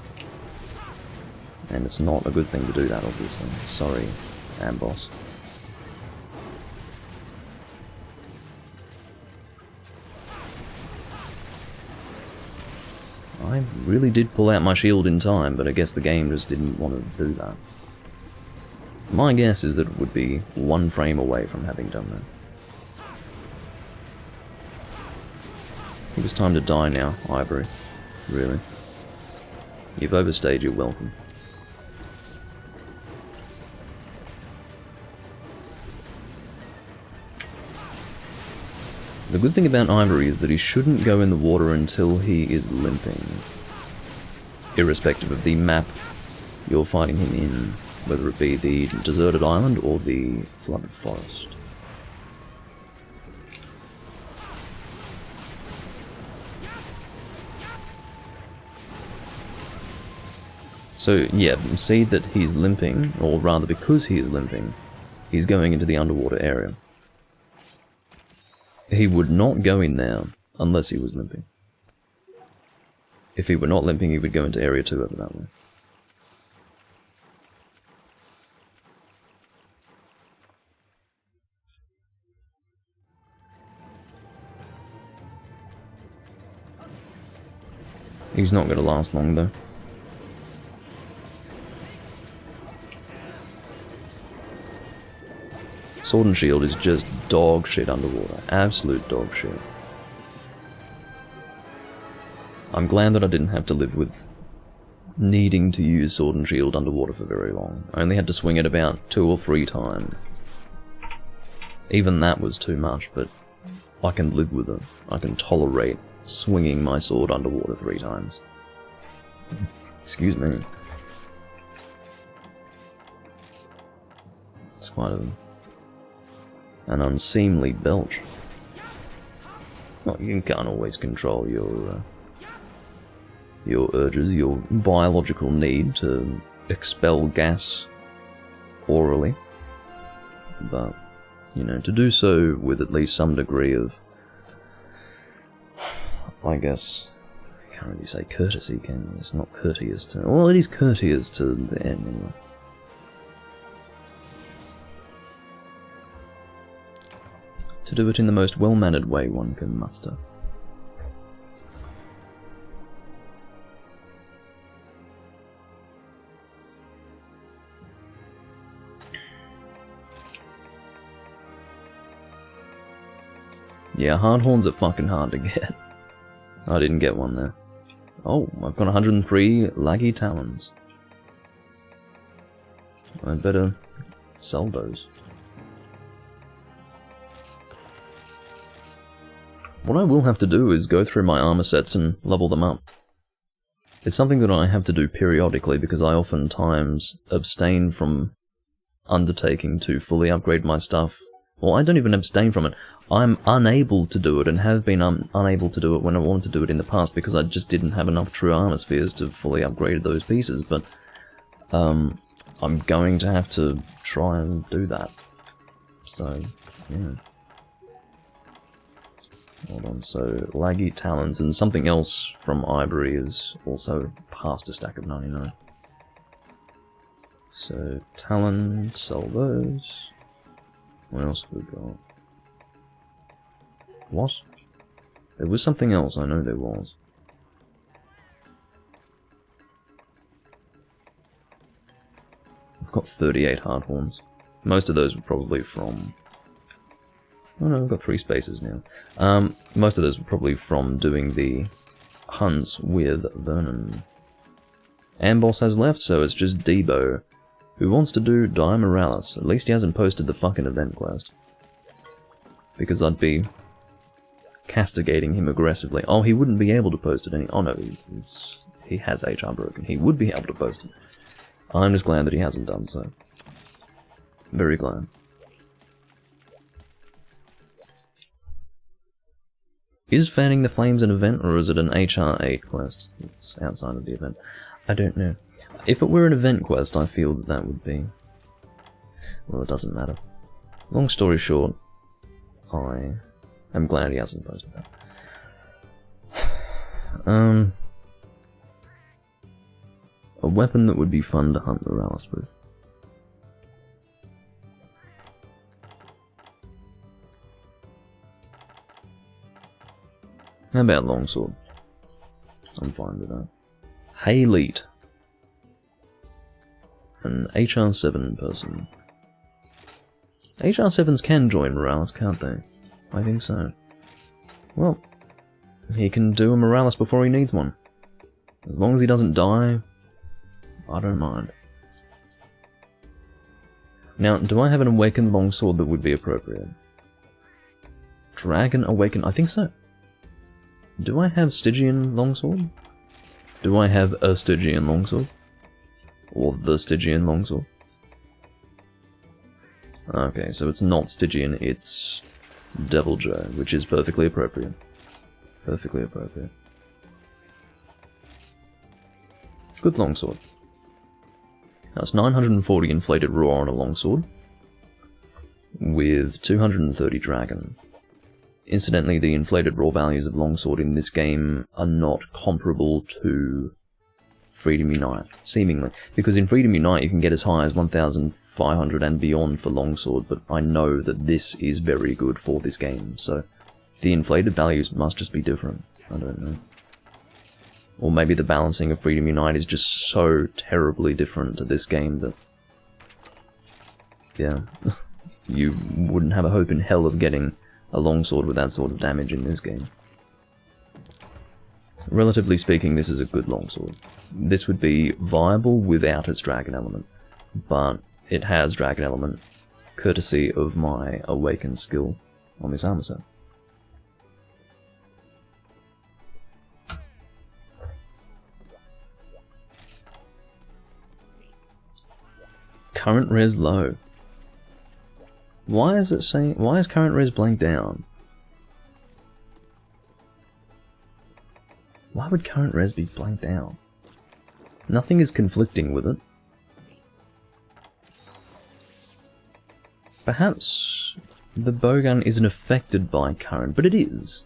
And it's not a good thing to do that, obviously. Sorry, Amboss. I really did pull out my shield in time, but I guess the game just didn't want to do that. My guess is that it would be 1 frame away from having done that. I think it's time to die now, Ivory. Really. You've overstayed your welcome. The good thing about Ivory is that he shouldn't go in the water until he is limping. Irrespective of the map you're fighting him in, whether it be the deserted island or the flooded forest. So yeah, see that he's limping, or rather because he is limping, he's going into the underwater area. He would not go in there unless he was limping. If he were not limping, he would go into Area 2 over that way. He's not going to last long, though. Sword and Shield is just dog shit underwater. Absolute dog shit. I'm glad that I didn't have to live with needing to use Sword and Shield underwater for very long. I only had to swing it about 2 or 3 times. Even that was too much, but I can live with it. I can tolerate swinging my sword underwater 3 times. Excuse me. It's quite an unseemly belch. Well, you can't always control your urges, your biological need to expel gas orally. But, you know, to do so with at least some degree of, I guess, I can't really say courtesy, can you? It's not courteous to... Well, it is courteous to the end, anyway. To do it in the most well-mannered way one can muster. Yeah, hardhorns are fucking hard to get. I didn't get one there. Oh, I've got 103 laggy talons. I'd better sell those. What I will have to do is go through my armor sets and level them up. It's something that I have to do periodically because I oftentimes abstain from undertaking to fully upgrade my stuff. Well, I don't even abstain from it. I'm unable to do it, and have been unable to do it when I wanted to do it in the past, because I just didn't have enough true armor spheres to fully upgrade those pieces, but I'm going to have to try and do that. So, yeah. Hold on, so laggy talons, and something else from Ivory is also past a stack of 99. So, talon, sell those. What else have we got? What? There was something else, I know there was. I've got 38 hard horns. Most of those were probably from... Oh no, I've got 3 spaces now. Most of those were probably from doing the hunts with Vernon. Amboss has left, so it's just Debo, who wants to do Die Morales. At least he hasn't posted the fucking event quest. Because I'd be castigating him aggressively. Oh, he wouldn't be able to post it any... Oh no, he has HR broken. He would be able to post it. I'm just glad that he hasn't done so. Very glad. Is Fanning the Flames an event, or is it an HR8 quest? It's outside of the event. I don't know. If it were an event quest, I feel that that would be... Well, it doesn't matter. Long story short, I am glad he hasn't posted that. A weapon that would be fun to hunt Morales with. How about longsword? I'm fine with that. Hayleet. An HR7 person. HR7s can join Morales, can't they? I think so. Well, he can do a Morales before he needs one. As long as he doesn't die, I don't mind. Now, do I have an Awakened Longsword that would be appropriate? Dragon Awakened? I think so. Do I have Stygian Longsword? Do I have a Stygian Longsword? Or the Stygian Longsword? Okay, so it's not Stygian, it's Devil Joe, which is perfectly appropriate. Perfectly appropriate. Good longsword. That's 940 inflated raw on a longsword, with 230 dragon. Incidentally, the inflated raw values of longsword in this game are not comparable to Freedom Unite, seemingly. Because in Freedom Unite you can get as high as 1,500 and beyond for longsword, but I know that this is very good for this game, so the inflated values must just be different. I don't know. Or maybe the balancing of Freedom Unite is just so terribly different to this game that... yeah, you wouldn't have a hope in hell of getting a longsword with that sort of damage in this game. Relatively speaking, this is a good longsword. This would be viable without its dragon element, but it has dragon element, courtesy of my awakened skill on this armor set. Current res low. Why is it saying... why is current res blanked down? Why would current res be blanked out? Nothing is conflicting with it. Perhaps the bowgun isn't affected by current, but it is.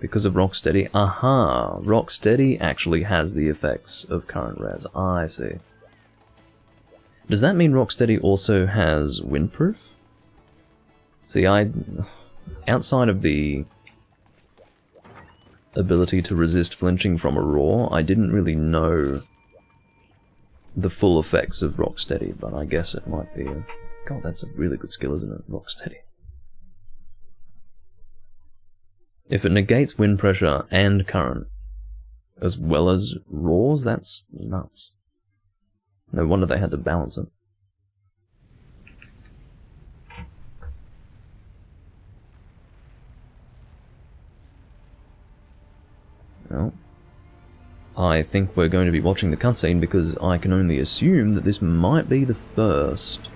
Because of Rocksteady. Aha! Rocksteady actually has the effects of current res. I see. Does that mean Rocksteady also has windproof? See, outside of the ability to resist flinching from a roar, I didn't really know the full effects of Rocksteady, but I guess it might be a... God, that's a really good skill, isn't it? Rocksteady. If it negates wind pressure and current, as well as roars, that's nuts. No wonder they had to balance it. Well, I think we're going to be watching the cutscene because I can only assume that this might be the first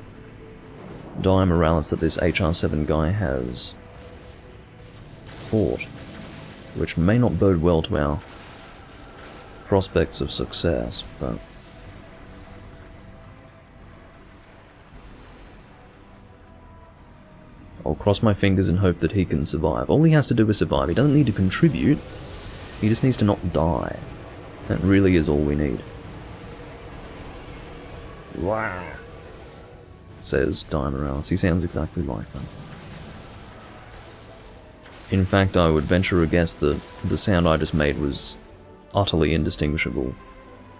Dire Morales that this HR7 guy has fought, which may not bode well to our prospects of success, but I'll cross my fingers and hope that he can survive. All he has to do is survive. He doesn't need to contribute, he just needs to not die. That really is all we need. Wow, says Dire Morales. He sounds exactly like that. In fact, I would venture a guess that the sound I just made was utterly indistinguishable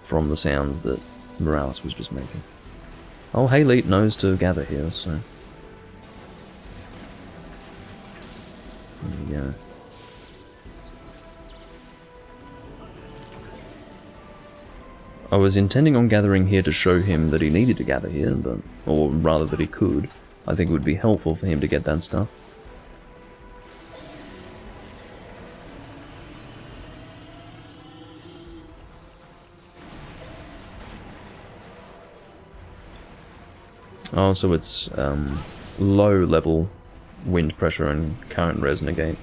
from the sounds that Morales was just making. Oh, Hayleet knows to gather here, so there we go. I was intending on gathering here to show him that he needed to gather here, but, or rather that he could. I think it would be helpful for him to get that stuff. Oh, so it's low level wind pressure and current res negate.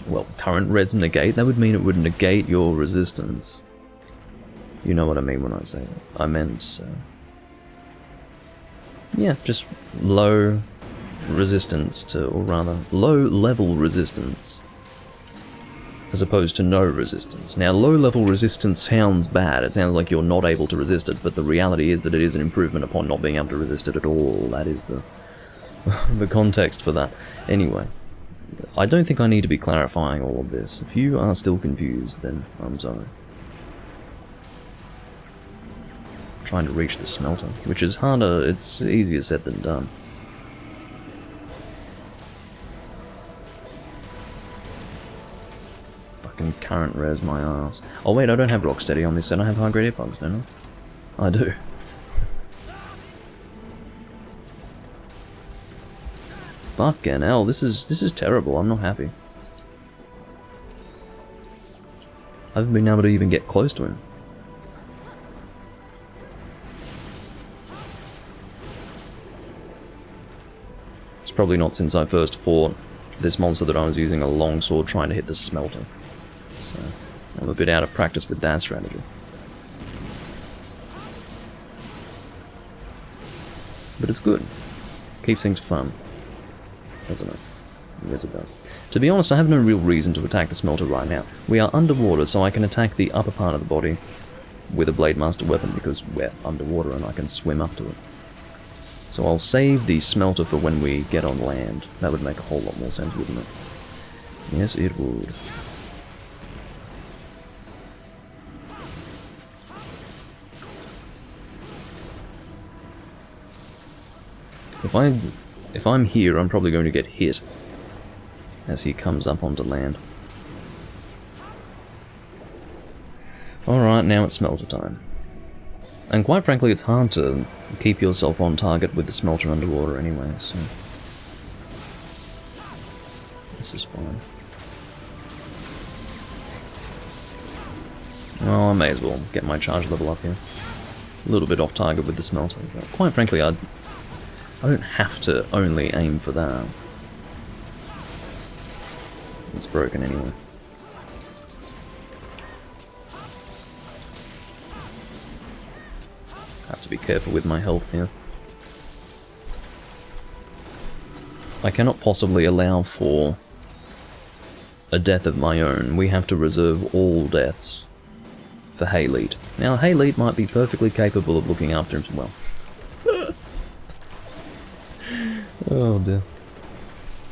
Well, current res negate? That would mean it would negate your resistance. You know what I mean when I say that. I meant, yeah, just low resistance to, or rather, low level resistance, as opposed to no resistance. Now, low level resistance sounds bad. It sounds like you're not able to resist it, but the reality is that it is an improvement upon not being able to resist it at all. That is the the context for that. Anyway, I don't think I need to be clarifying all of this. If you are still confused, then I'm sorry. Trying to reach the smelter, which is harder, it's easier said than done. Fucking current res my ass. Oh wait, I don't have Rocksteady on this set, I have high-grade earplugs, don't I? I do. Fucking hell, this is terrible, I'm not happy. I haven't been able to even get close to him. Probably not since I first fought this monster that I was using a longsword trying to hit the smelter. So, I'm a bit out of practice with that strategy. But it's good. Keeps things fun. Doesn't it? Yes, it does. To be honest, I have no real reason to attack the smelter right now. We are underwater, so I can attack the upper part of the body with a Blade Master weapon because we're underwater and I can swim up to it. So I'll save the smelter for when we get on land. That would make a whole lot more sense, wouldn't it? Yes, it would. If I'm here, I'm probably going to get hit as he comes up onto land. Alright, now it's smelter time. And quite frankly, it's hard to keep yourself on target with the smelter underwater anyway, so this is fine. Well, I may as well get my charge level up here. A little bit off target with the smelter, but quite frankly, I don't have to only aim for that. It's broken anyway. Have to be careful with my health here. I cannot possibly allow for a death of my own. We have to reserve all deaths for Hayleet. Now, Hayleet might be perfectly capable of looking after him as well. Oh dear.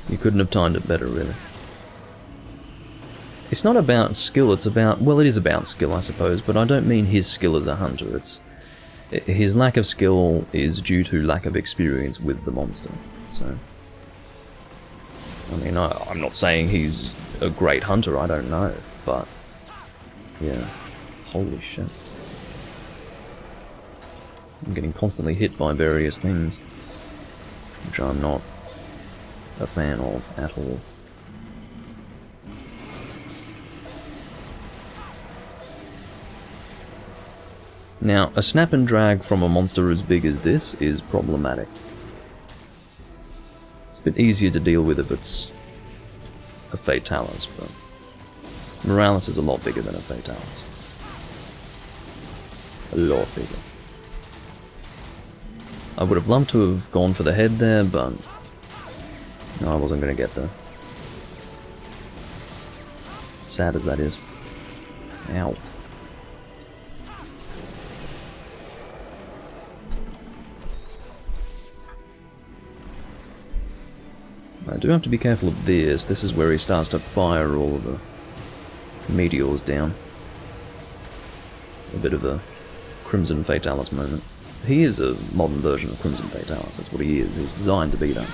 You couldn't have timed it better, really. It's not about skill, it's about... well, it is about skill, I suppose, but I don't mean his skill as a hunter. His lack of skill is due to lack of experience with the monster, so... I mean, I'm not saying he's a great hunter, I don't know, but... yeah. Holy shit. I'm getting constantly hit by various things, which I'm not a fan of at all. Now, a snap and drag from a monster as big as this is problematic. It's a bit easier to deal with if it's a Fatalis, but Morales is a lot bigger than a Fatalis. A lot bigger. I would have loved to have gone for the head there, but no, I wasn't going to get there. Sad as that is. Ow. I do have to be careful of this. This is where he starts to fire all of the meteors down. A bit of a Crimson Fatalis moment. He is a modern version of Crimson Fatalis, that's what he is. He's designed to be that.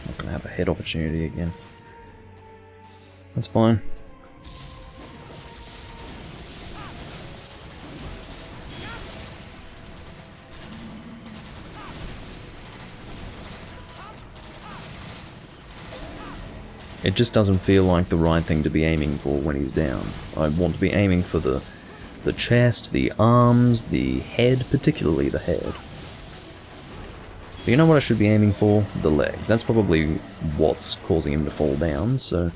Not gonna have a head opportunity again. That's fine. It just doesn't feel like the right thing to be aiming for when he's down. I want to be aiming for the chest, the arms, the head, particularly the head. But you know what I should be aiming for? The legs. That's probably what's causing him to fall down, so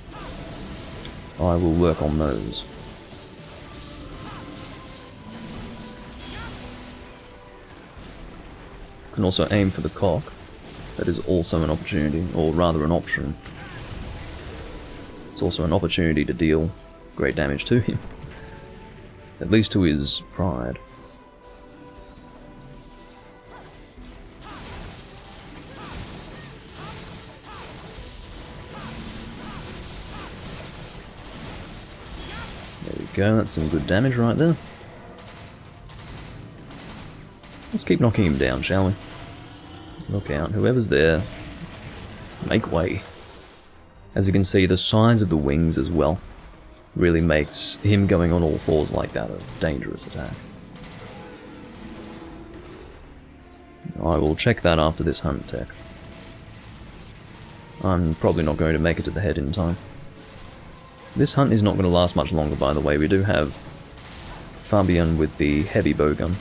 I will work on those. You can also aim for the cock. That is also an opportunity, or rather an option. It's also an opportunity to deal great damage to him. At least to his pride. There we go, that's some good damage right there. Let's keep knocking him down, shall we? Look out, whoever's there, make way. As you can see, the size of the wings as well really makes him going on all fours like that a dangerous attack. I will check that after this hunt tech. I'm probably not going to make it to the head in time. This hunt is not going to last much longer, by the way. We do have Fabian with the heavy bowgun.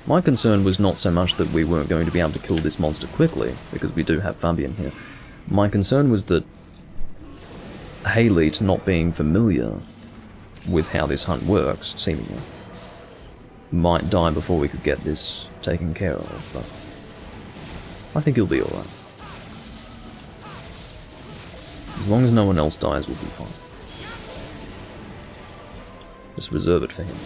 My concern was not so much that we weren't going to be able to kill this monster quickly, because we do have Fabian here. My concern was that Haley, not being familiar with how this hunt works, seemingly, might die before we could get this taken care of, but I think he'll be alright. As long as no one else dies, we'll be fine. Just reserve it for him.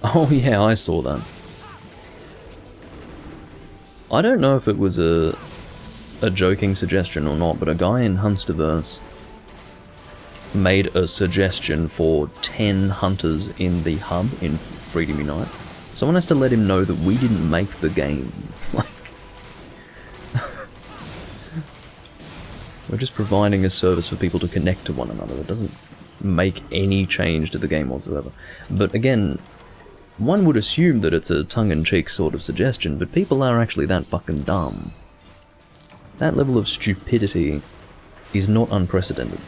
Oh yeah, I saw that. I don't know if it was a joking suggestion or not, but a guy in Hunsterverse made a suggestion for 10 hunters in the hub in Freedom Unite. Someone has to let him know that we didn't make the game. We're just providing a service for people to connect to one another. It doesn't make any change to the game whatsoever. But again, one would assume that it's a tongue-in-cheek sort of suggestion, but people are actually that fucking dumb. That level of stupidity is not unprecedented.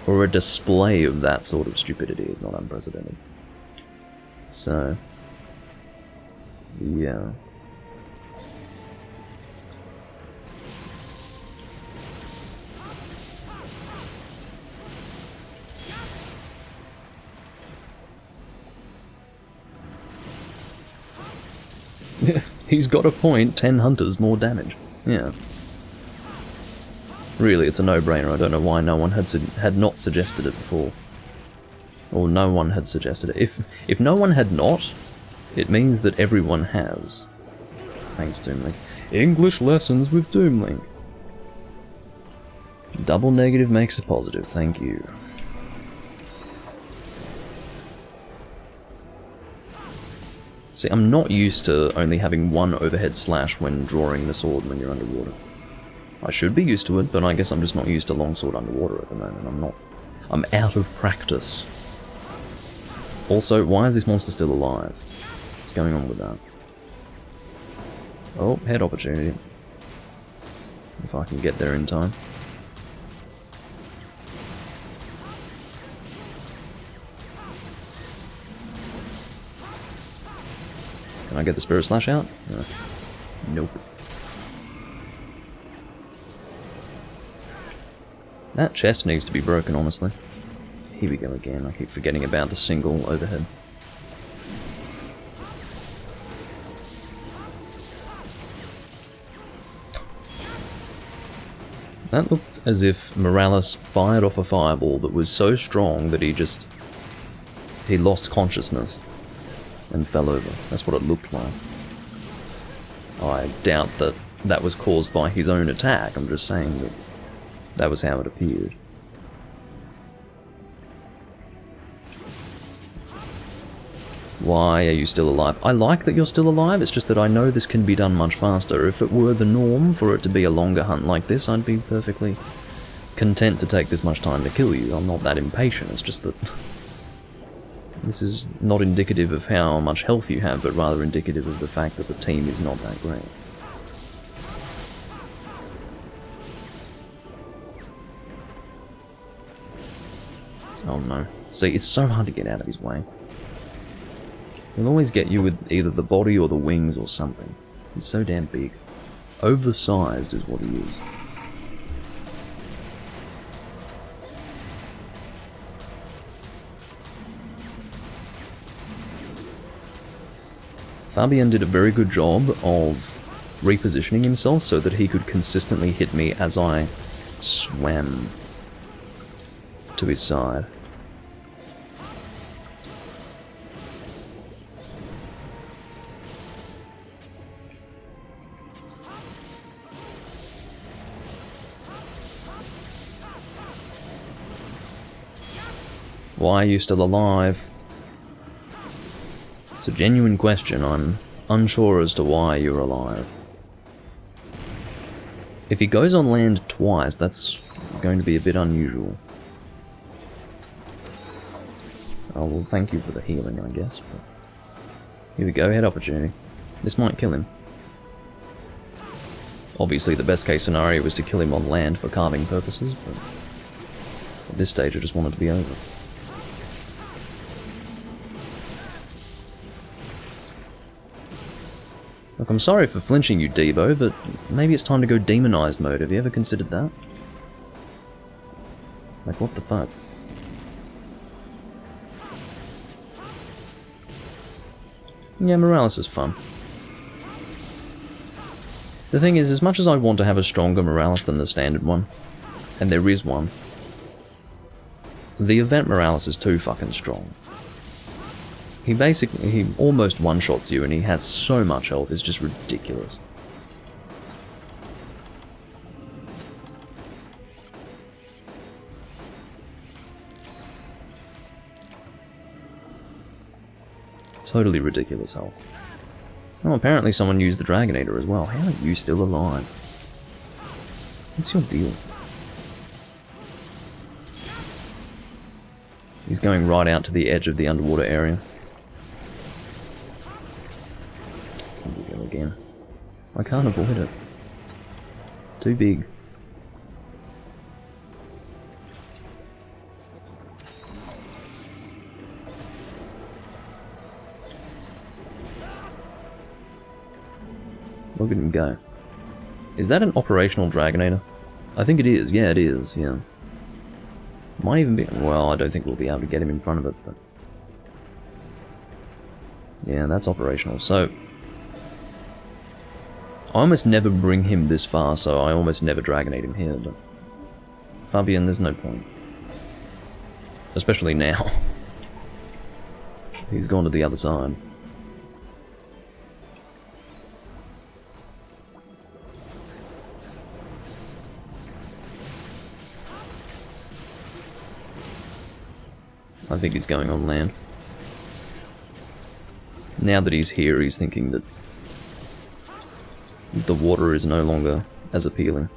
Or a display of that sort of stupidity is not unprecedented. So, yeah. He's got a point, 10 hunters, more damage. Yeah. Really, it's a no-brainer. I don't know why no one had not suggested it before. Or no one had suggested it. If no one had not, it means that everyone has. Thanks, Doomlink. English lessons with Doomlink. Double negative makes a positive, thank you. See, I'm not used to only having one overhead slash when drawing the sword when you're underwater. I should be used to it, but I guess I'm just not used to longsword underwater at the moment. I'm out of practice. Also, why is this monster still alive? What's going on with that? Oh, head opportunity. If I can get there in time. Can I get the Spirit Slash out? No. Nope. That chest needs to be broken, honestly. Here we go again. I keep forgetting about the single overhead. That looked as if Morales fired off a fireball that was so strong that he lost consciousness and fell over. That's what it looked like. I doubt that that was caused by his own attack. I'm just saying that that was how it appeared. Why are you still alive? I like that you're still alive, it's just that I know this can be done much faster. If it were the norm for it to be a longer hunt like this, I'd be perfectly content to take this much time to kill you. I'm not that impatient, it's just that this is not indicative of how much health you have, but rather indicative of the fact that the team is not that great. Oh no. See, it's so hard to get out of his way. He'll always get you with either the body or the wings or something. He's so damn big. Oversized is what he is. Fabian did a very good job of repositioning himself so that he could consistently hit me as I swam to his side. Why are you still alive? It's a genuine question. I'm unsure as to why you're alive. If he goes on land twice, that's going to be a bit unusual. Oh, well, thank you for the healing, I guess. But here we go, head opportunity. This might kill him. Obviously, the best case scenario was to kill him on land for carving purposes, but at this stage I just want it to be over. Look, I'm sorry for flinching you, Debo, but maybe it's time to go demonized mode. Have you ever considered that? Like, what the fuck? Yeah, Morales is fun. The thing is, as much as I want to have a stronger Morales than the standard one, and there is one, the event Morales is too fucking strong. He almost one-shots you and he has so much health, it's just ridiculous. Totally ridiculous health. Oh, apparently someone used the Dragonator as well. How are you still alive? What's your deal? He's going right out to the edge of the underwater area. Again. I can't avoid it. Too big. Look at him go. Is that an operational Dragonator? I think it is. Yeah, it is. Yeah. Might even be... Well, I don't think we'll be able to get him in front of it, but... Yeah, that's operational. So... I almost never bring him this far, so I almost never Dragonate him here, but... Fabian, there's no point. Especially now. He's gone to the other side. I think he's going on land. Now that he's here, he's thinking that the water is no longer as appealing.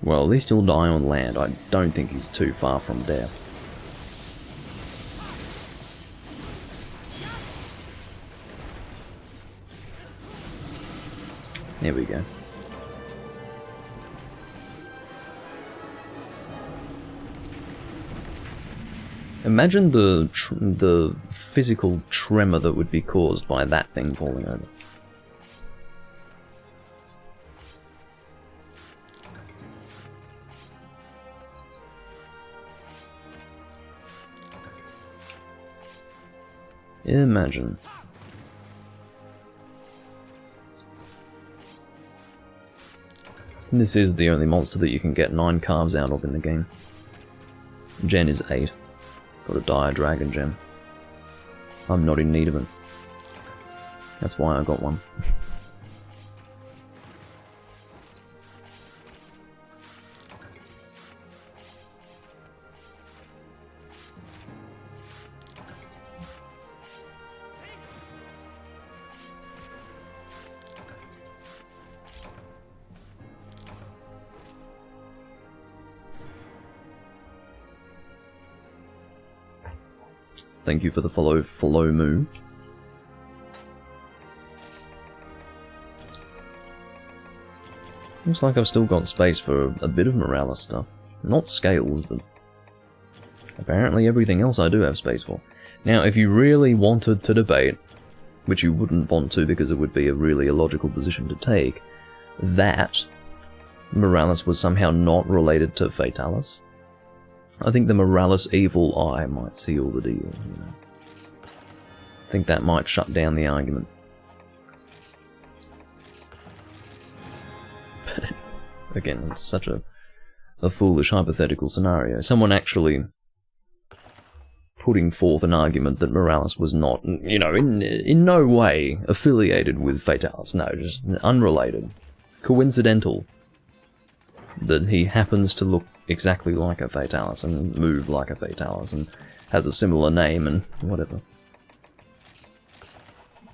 Well, at least he'll die on land. I don't think he's too far from death. There we go. Imagine the physical tremor that would be caused by that thing falling over. Imagine. This is the only monster that you can get 9 carves out of in the game. Gen is 8. Got a dire dragon gem. I'm not in need of it. That's why I got one. Thank you for the follow moo. Looks like I've still got space for a bit of Morales stuff. Not scales, but apparently everything else I do have space for. Now, if you really wanted to debate, which you wouldn't want to because it would be a really illogical position to take, that Morales was somehow not related to Fatalis, I think the Morales evil eye might seal the deal. You know? I think that might shut down the argument. But again, it's such a foolish hypothetical scenario. Someone actually putting forth an argument that Morales was not, you know, in no way affiliated with Fatalis. No, just unrelated. Coincidental. That he happens to look exactly like a Fatalis and move like a Fatalis and has a similar name and whatever.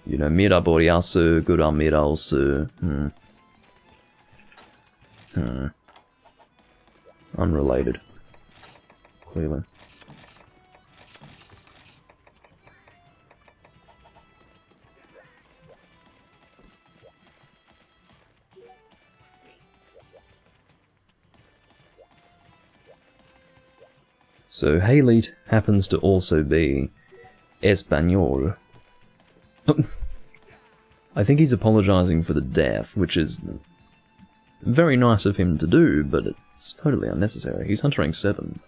You know, Miraboriasu, Guramirasu. Unrelated. Clearly. So Halite happens to also be Espanol. I think he's apologizing for the death, which is very nice of him to do, but it's totally unnecessary. He's Hunter rank 7.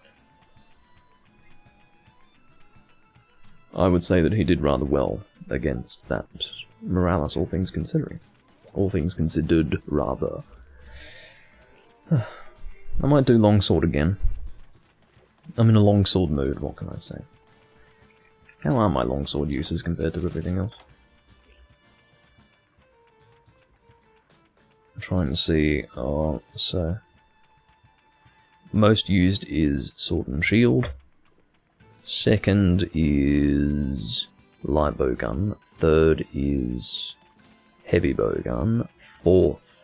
I would say that he did rather well against that Morales, all things considering. All things considered, rather. I might do Longsword again. I'm in a longsword mood, what can I say? How are my longsword uses compared to everything else? I'm trying to see, so... most used is Sword and Shield. Second is Light Bowgun. Third is Heavy Bowgun. Fourth...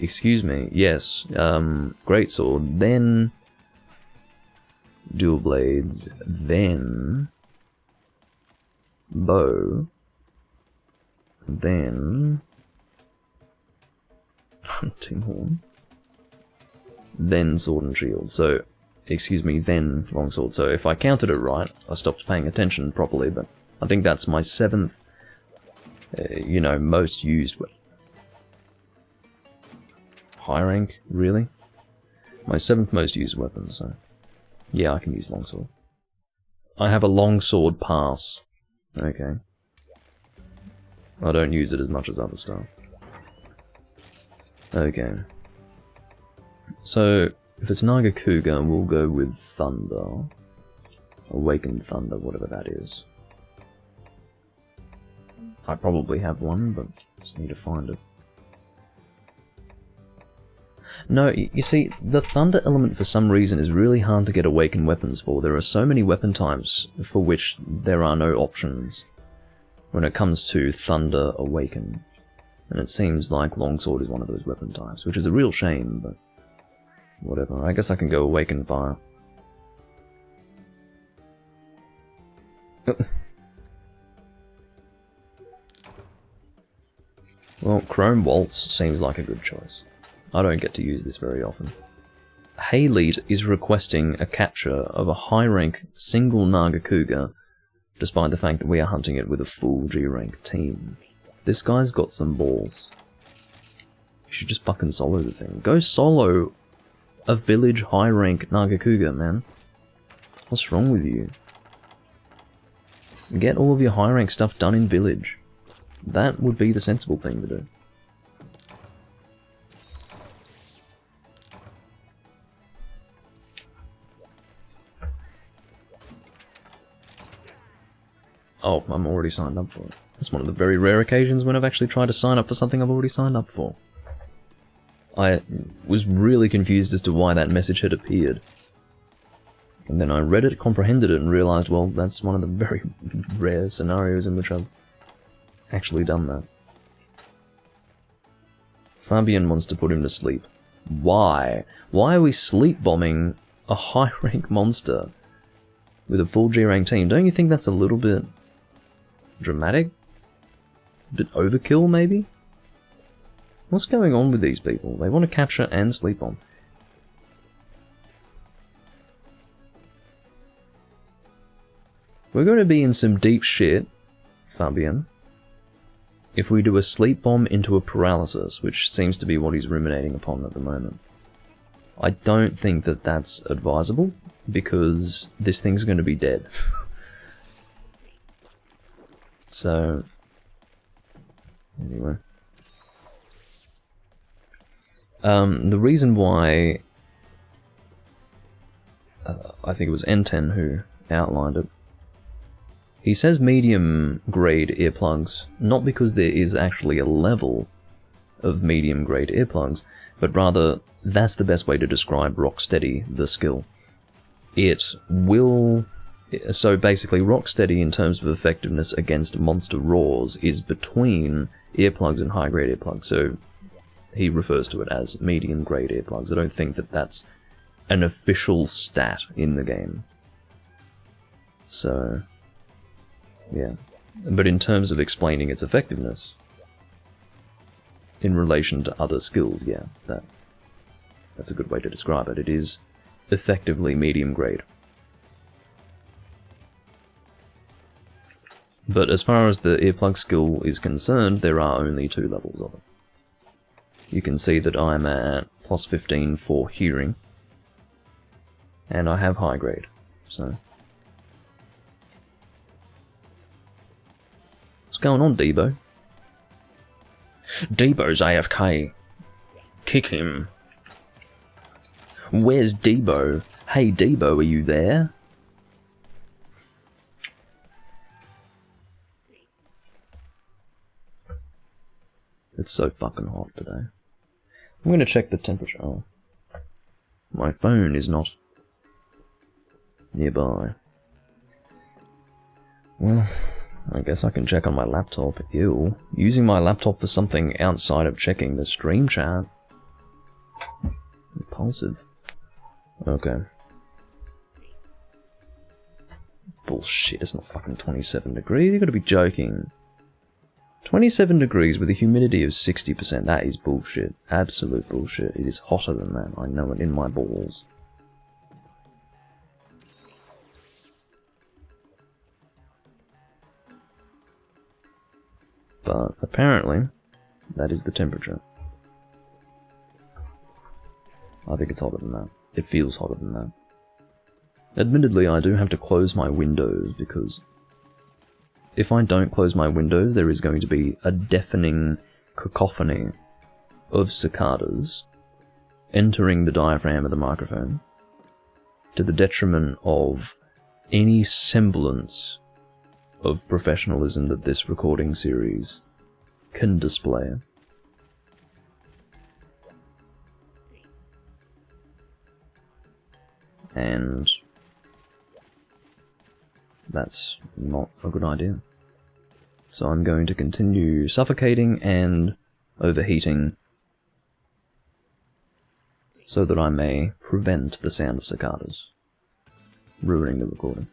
excuse me, yes, Greatsword, then Dual Blades, then Bow, then Hunting Horn, then Sword and Shield. So, excuse me, then Longsword. So if I counted it right, I stopped paying attention properly, but I think that's my 7th, you know, most used weapon. High rank, really? My 7th most used weapon, so... yeah, I can use Longsword. I have a Longsword pass. Okay. I don't use it as much as other stuff. Okay. So, if it's Nagakuga, we'll go with Thunder. Awakened Thunder, whatever that is. I probably have one, but just need to find it. No, you see, the Thunder element for some reason is really hard to get awakened weapons for. There are so many weapon types for which there are no options when it comes to Thunder Awaken. And it seems like longsword is one of those weapon types, which is a real shame, but whatever. I guess I can go awaken fire. Well, Chrome Waltz seems like a good choice. I don't get to use this very often. Hayleet is requesting a capture of a high-rank single Naga Cougar, despite the fact that we are hunting it with a full G-rank team. This guy's got some balls. You should just fucking solo the thing. Go solo a village high-rank Naga Cougar, man. What's wrong with you? Get all of your high-rank stuff done in village. That would be the sensible thing to do. Oh, I'm already signed up for it. It's one of the very rare occasions when I've actually tried to sign up for something I've already signed up for. I was really confused as to why that message had appeared. And then I read it, comprehended it, and realized, well, that's one of the very rare scenarios in which I've actually done that. Fabian wants to put him to sleep. Why? Why are we sleep bombing a high rank monster with a full G rank team? Don't you think that's a little bit dramatic? A bit overkill, maybe? What's going on with these people? They want to capture and sleep bomb. We're going to be in some deep shit, Fabian, if we do a sleep bomb into a paralysis, which seems to be what he's ruminating upon at the moment. I don't think that that's advisable, because this thing's going to be dead. So, anyway. The reason why I think it was N10 who outlined it. He says medium grade earplugs, not because there is actually a level of medium grade earplugs, but rather that's the best way to describe Rocksteady, the skill. It will... So basically Rocksteady in terms of effectiveness against monster roars is between earplugs and high grade earplugs, so he refers to it as medium grade earplugs. I don't think that that's an official stat in the game. So... yeah. But in terms of explaining its effectiveness, in relation to other skills, yeah, that's a good way to describe it. It is effectively medium grade. But as far as the earplug skill is concerned, there are only 2 levels of it. You can see that I'm at plus 15 for hearing, and I have high grade, so... What's going on, Debo? Debo's AFK. Kick him. Where's Debo? Hey Debo, are you there? It's so fucking hot today. I'm gonna check the temperature. Oh. My phone is not nearby. Well... I guess I can check on my laptop. Ew. Using my laptop for something outside of checking the stream chat. Impulsive. Okay. Bullshit, it's not fucking 27 degrees. You gotta be joking. 27 degrees with a humidity of 60%. That is bullshit. Absolute bullshit. It is hotter than that. I know it in my balls. But apparently, that is the temperature. I think it's hotter than that. It feels hotter than that. Admittedly, I do have to close my windows, because if I don't close my windows, there is going to be a deafening cacophony of cicadas entering the diaphragm of the microphone, to the detriment of any semblance of professionalism that this recording series can display. And that's not a good idea. So I'm going to continue suffocating and overheating so that I may prevent the sound of cicadas ruining the recording.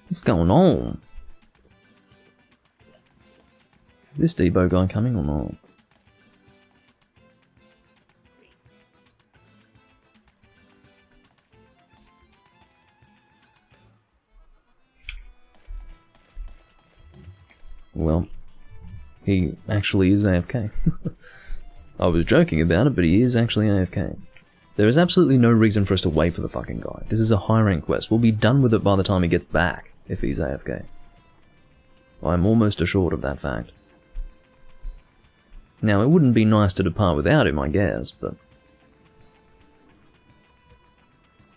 What's going on? Is this Debo guy coming or not? Well, he actually is AFK. I was joking about it, but he is actually AFK. There is absolutely no reason for us to wait for the fucking guy. This is a high rank quest. We'll be done with it by the time he gets back, if he's AFK. I'm almost assured of that fact. Now, it wouldn't be nice to depart without him, I guess, but...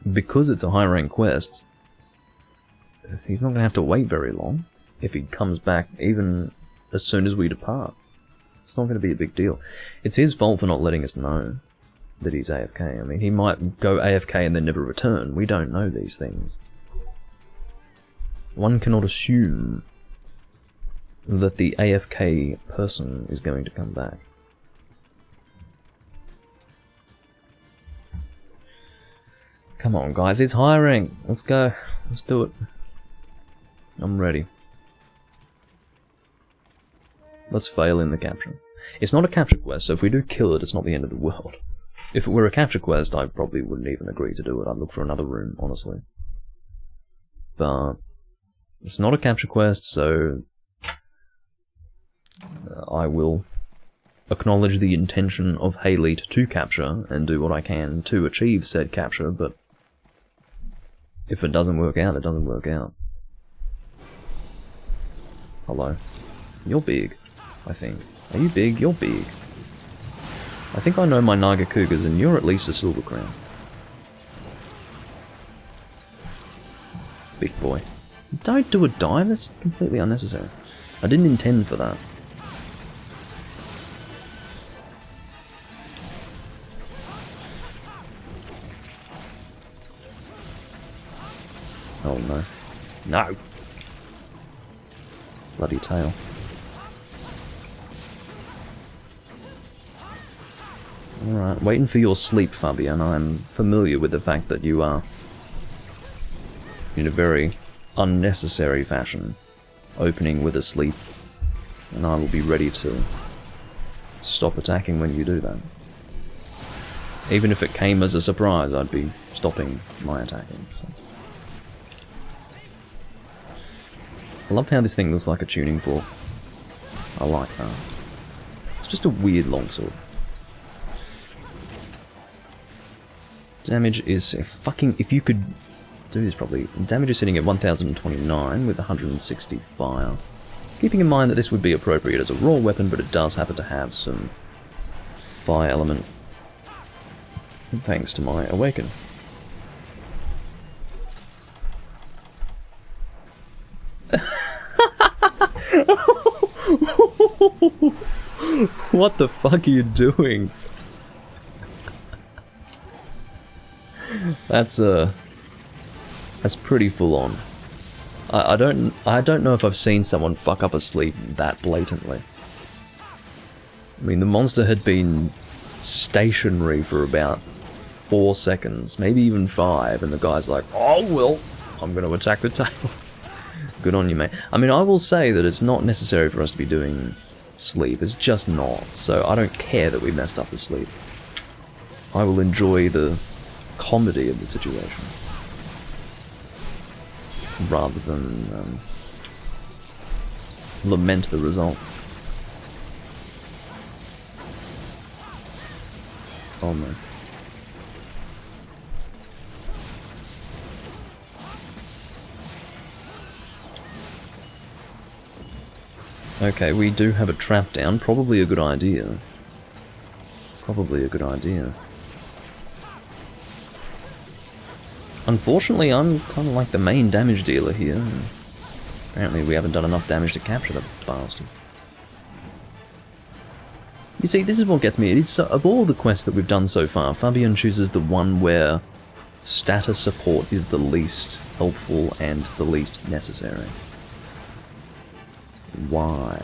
because it's a high rank quest, he's not going to have to wait very long. If he comes back even as soon as we depart. It's not going to be a big deal. It's his fault for not letting us know that he's AFK. I mean, he might go AFK and then never return. We don't know these things. One cannot assume that the AFK person is going to come back. Come on, guys, it's high rank. Let's go. Let's do it. I'm ready. Let's fail in the capture. It's not a capture quest, so if we do kill it, it's not the end of the world. If it were a capture quest, I probably wouldn't even agree to do it. I'd look for another room, honestly. But it's not a capture quest, so I will acknowledge the intention of Haley to capture and do what I can to achieve said capture, but if it doesn't work out, it doesn't work out. Hello. You're big, I think. Are you big? You're big. I think I know my Naga Cougars, and you're at least a Silver Crown. Big boy. Don't do a dive, that's completely unnecessary. I didn't intend for that. Oh no. No! Bloody tail. Alright, waiting for your sleep, Fabian. I'm familiar with the fact that you are, in a very unnecessary fashion, opening with a sleep, and I will be ready to stop attacking when you do that. Even if it came as a surprise, I'd be stopping my attacking. So. I love how this thing looks like a tuning fork. I like that. It's just a weird longsword. Damage is fucking... if you could do this properly. Damage is sitting at 1029 with 160 fire. Keeping in mind that this would be appropriate as a raw weapon, but it does happen to have some fire element. Thanks to my awaken. What the fuck are you doing? That's pretty full on. I don't know if I've seen someone fuck up a sleep that blatantly. I mean, the monster had been stationary for about 4 seconds, maybe even 5, and the guy's like, "Oh well, I'm going to attack the tail." Good on you, mate. I mean, I will say that it's not necessary for us to be doing sleep. It's just not. So I don't care that we messed up the sleep. I will enjoy the comedy of the situation rather than lament the result. Oh no. Okay, we do have a trap down. Probably a good idea. Probably a good idea. Unfortunately, I'm kind of like the main damage dealer here. Apparently we haven't done enough damage to capture the bastard. You see, this is what gets me. It is of all the quests that we've done so far, Fabian chooses the one where status support is the least helpful and the least necessary. Why?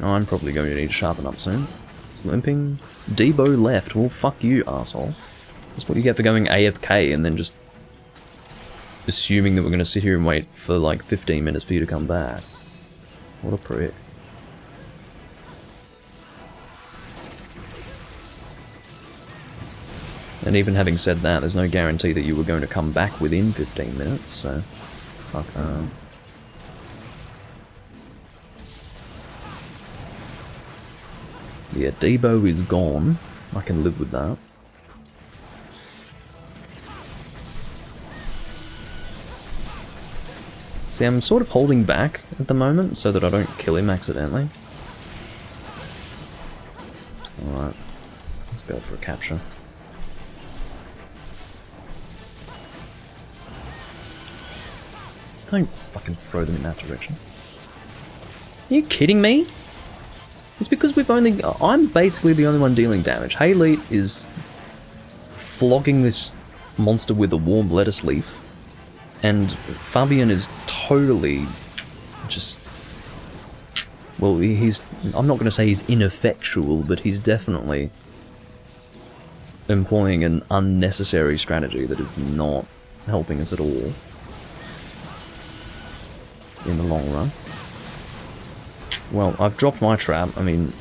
I'm probably going to need to sharpen up soon. He's limping. Debo left. Well, fuck you, asshole. That's what you get for going AFK and then just assuming that we're going to sit here and wait for like 15 minutes for you to come back. What a prick. And even having said that, there's no guarantee that you were going to come back within 15 minutes, so fuck that. Yeah, Debo is gone. I can live with that. See, I'm sort of holding back at the moment so that I don't kill him accidentally. Alright, let's go for a capture. Don't fucking throw them in that direction. Are you kidding me? It's because I'm basically the only one dealing damage. Halite is flogging this monster with a warm lettuce leaf. And Fabian is totally just... Well, I'm not going to say he's ineffectual, but he's definitely employing an unnecessary strategy that is not helping us at all in the long run. Well, I've dropped my trap. I mean,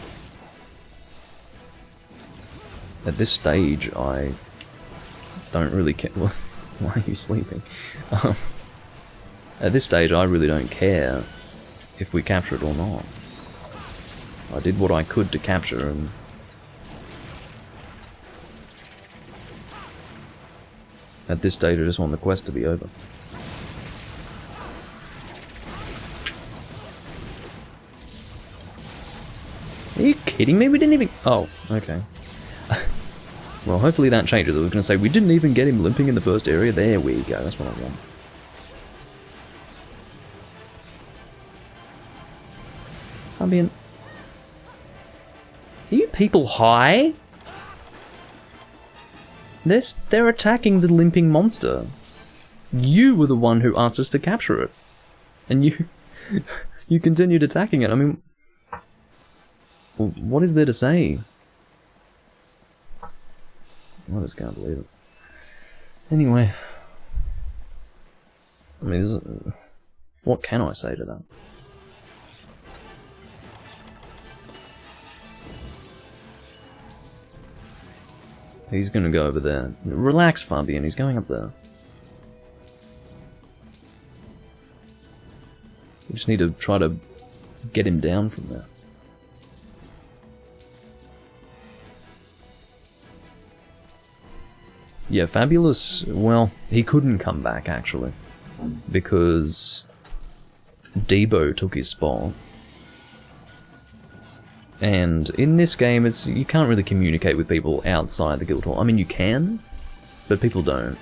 at this stage, I don't really care. Why are you sleeping? At this stage, I really don't care if we capture it or not. I did what I could to capture, and at this stage, I just want the quest to be over. Are you kidding me? We didn't even... Oh, okay. Well, hopefully that changes. I was going to say, we didn't even get him limping in the first area. There we go. That's what I want. Fabian. Are you people high? They're attacking the limping monster. You were the one who asked us to capture it. And you continued attacking it. I mean... What is there to say? I just can't believe it. Anyway. I mean, what can I say to that? He's gonna go over there. Relax, Fabian, he's going up there. We just need to try to get him down from there. Yeah, Fabulous, well, he couldn't come back, actually, because Debo took his spot. And in this game, you can't really communicate with people outside the guild hall. I mean, you can, but people don't.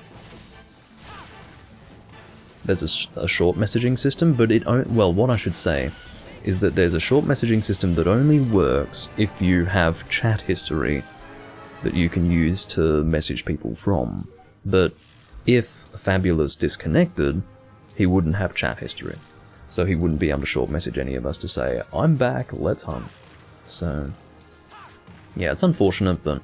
There's a short messaging system, but well, what I should say is that there's a short messaging system that only works if you have chat history that you can use to message people from. But if Fabulous disconnected, he wouldn't have chat history. So he wouldn't be able to short message any of us to say, I'm back, let's hunt. So, yeah, it's unfortunate, but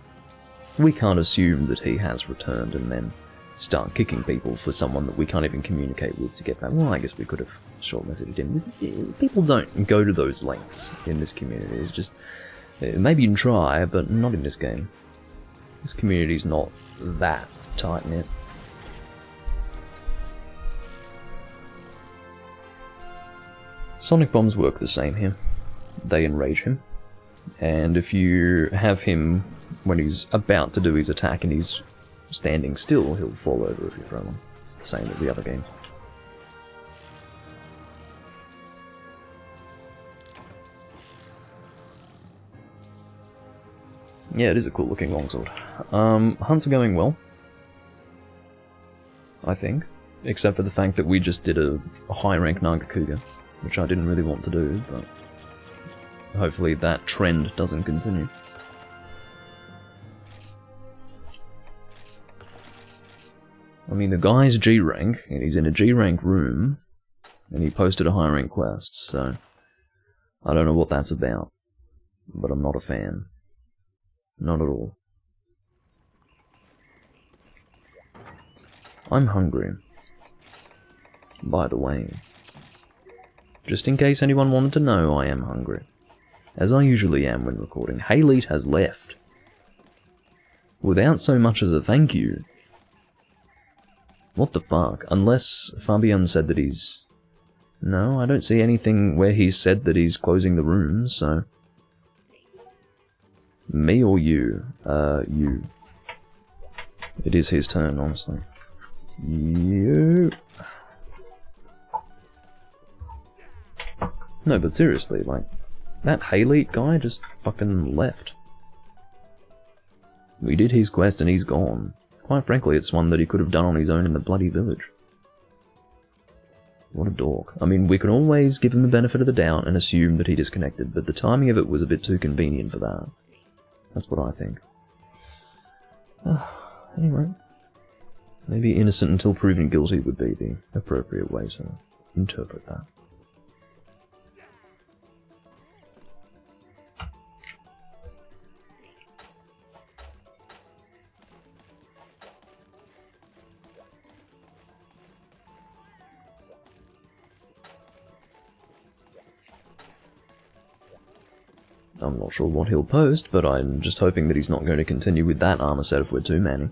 we can't assume that he has returned and then start kicking people for someone that we can't even communicate with to get back. Well, I guess we could have short messaged him. People don't go to those lengths in this community. It's just, maybe you can try, but not in this game. This community's not that tight-knit. Sonic bombs work the same here. They enrage him. And if you have him when he's about to do his attack and he's standing still, he'll fall over if you throw him. It's the same as the other games. Yeah, it is a cool looking longsword. Hunts are going well, I think. Except for the fact that we just did a high rank Nagakuga, which I didn't really want to do, but hopefully that trend doesn't continue. I mean, the guy's G rank, and he's in a G rank room, and he posted a high rank quest, so I don't know what that's about. but I'm not a fan. Not at all. I'm hungry. By the way. Just in case anyone wanted to know, I am hungry. As I usually am when recording. Hayleet has left. Without so much as a thank you. What the fuck? Unless Fabian said that he's... No, I don't see anything where he's said that he's closing the room, so... Me or you? You. It is his turn, honestly. You... No, but seriously, like, that Hayleet guy just fucking left. We did his quest and he's gone. Quite frankly, it's one that he could have done on his own in the bloody village. What a dork. I mean, we can always give him the benefit of the doubt and assume that he disconnected, but the timing of it was a bit too convenient for that. That's what I think. Anyway. Maybe innocent until proven guilty would be the appropriate way to interpret that. I'm not sure what he'll post, but I'm just hoping that he's not going to continue with that armor set if we're too many.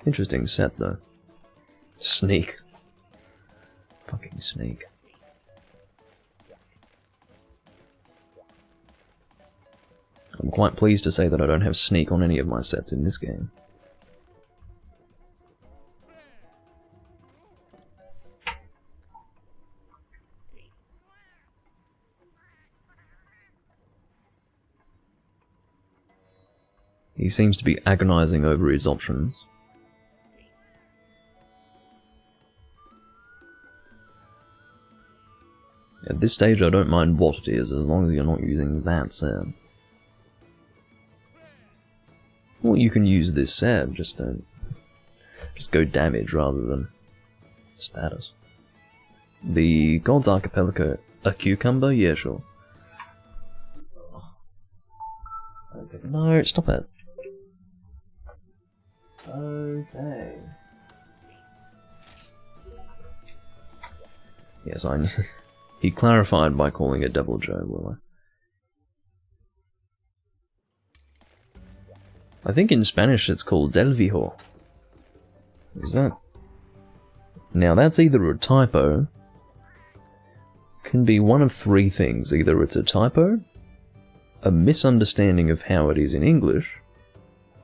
Interesting set, though. Sneak. Fucking sneak. I'm quite pleased to say that I don't have sneak on any of my sets in this game. He seems to be agonizing over his options. At this stage I don't mind what it is, as long as you're not using that set. Well, you can use this set, just don't... Just go damage rather than status. The God's Archipelago... A cucumber? Yeah, sure. Okay. No, stop it. Okay. Yes, I... He clarified by calling it Devil Joe, will I think in Spanish it's called Del Viejo. Is that... Now that's either a typo, can be one of three things. Either it's a typo, a misunderstanding of how it is in English,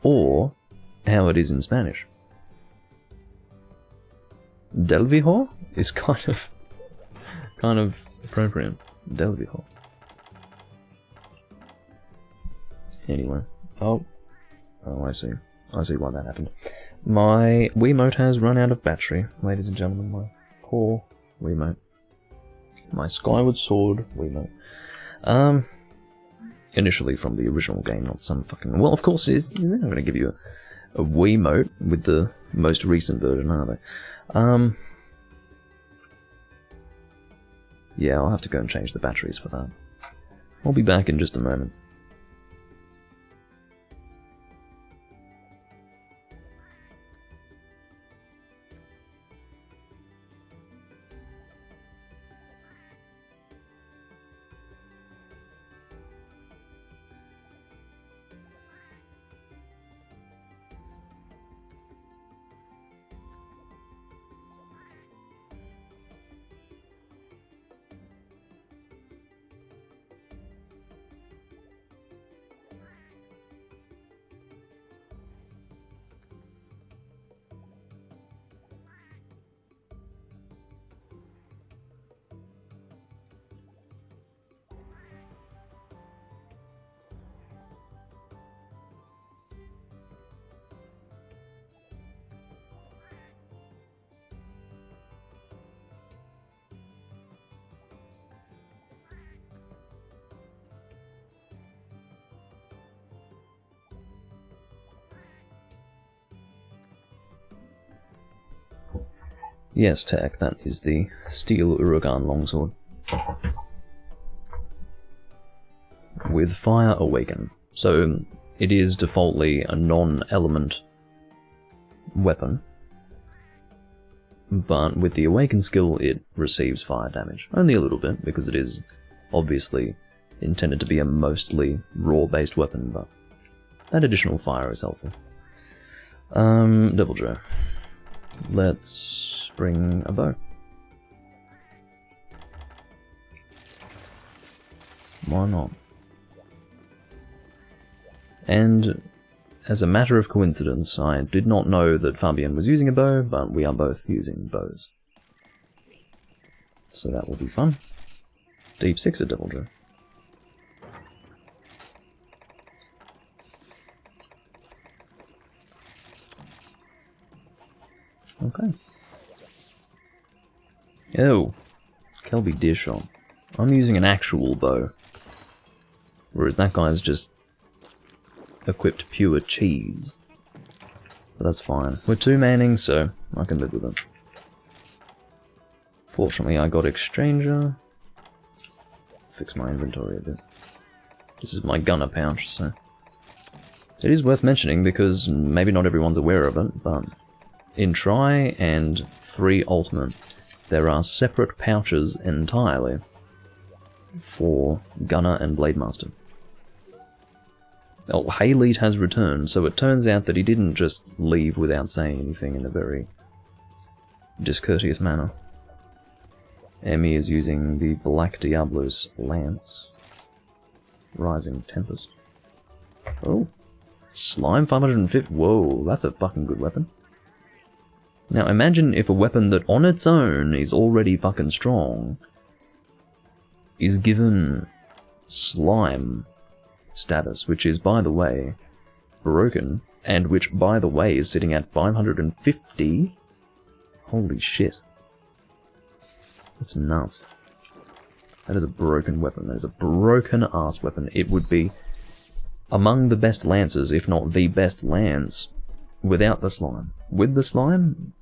or how it is in Spanish. Del Viejo is kind of appropriate. Del Viejo. Anyway. Oh, I see. I see why that happened. My Wiimote has run out of battery, ladies and gentlemen. My poor Wiimote. My Skyward Sword Wiimote. Initially from the original game, not some fucking... Well, of course, they're not going to give you a Wiimote with the most recent version, are they? Yeah, I'll have to go and change the batteries for that. I'll be back in just a moment. Yes, Tech, that is the Steel Uragan Longsword. with Fire Awaken. So it is defaultly a non-element weapon, but with the Awaken skill it receives fire damage. Only a little bit, because it is obviously intended to be a mostly raw-based weapon, but that additional fire is helpful. Devil Joe. Let's bring a bow. Why not? And as a matter of coincidence, I did not know that Fabian was using a bow, but we are both using bows. So that will be fun. Deep Sixer Devil Joe. Okay. Oh, Kelby deer shot. I'm using an actual bow, whereas that guy's just equipped pure cheese. But that's fine. We're two-manning, so I can live with it. Fortunately, I got Exchanger. Fix my inventory a bit. This is my gunner pouch, so it is worth mentioning because maybe not everyone's aware of it, but in Tri and 3 Ultimate, there are separate pouches entirely for Gunner and Blade Master. Oh, Hayleet has returned, so it turns out that he didn't just leave without saying anything in a very discourteous manner. Emmy is using the Black Diablo's Lance. Rising Tempest. Oh. Slime 550. Whoa, that's a fucking good weapon. Now imagine if a weapon that on its own is already fucking strong is given slime status, which is, by the way, broken, and which, by the way, is sitting at 550. Holy shit. That's nuts. That is a broken weapon. That is a broken ass weapon. It would be among the best lances, if not the best lance, without the slime. With the slime,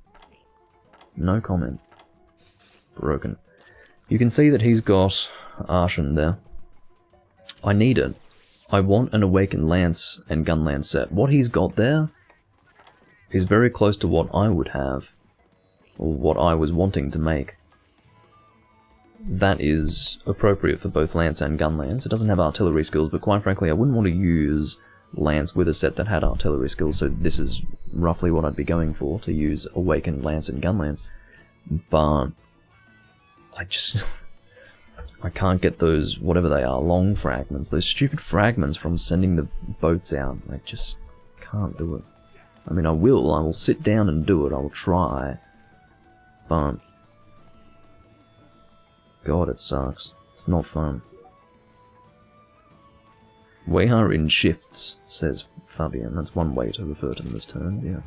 no comment. Broken. You can see that he's got Arshan there. I need it. I want an Awakened Lance and Gun Lance set. What he's got there is very close to what I would have, or what I was wanting to make. That is appropriate for both Lance and Gun Lance. It doesn't have artillery skills, but quite frankly I wouldn't want to use Lance with a set that had artillery skills, so this is roughly what I'd be going for, to use Awakened Lance and Gun Lance. But I can't get those, whatever they are, long fragments, those stupid fragments from sending the boats out. I just can't do it. I mean, I will sit down and do it, I will try, but God, it sucks. It's not fun. We are in shifts, says Fabian. That's one way to refer to them this turn, yeah.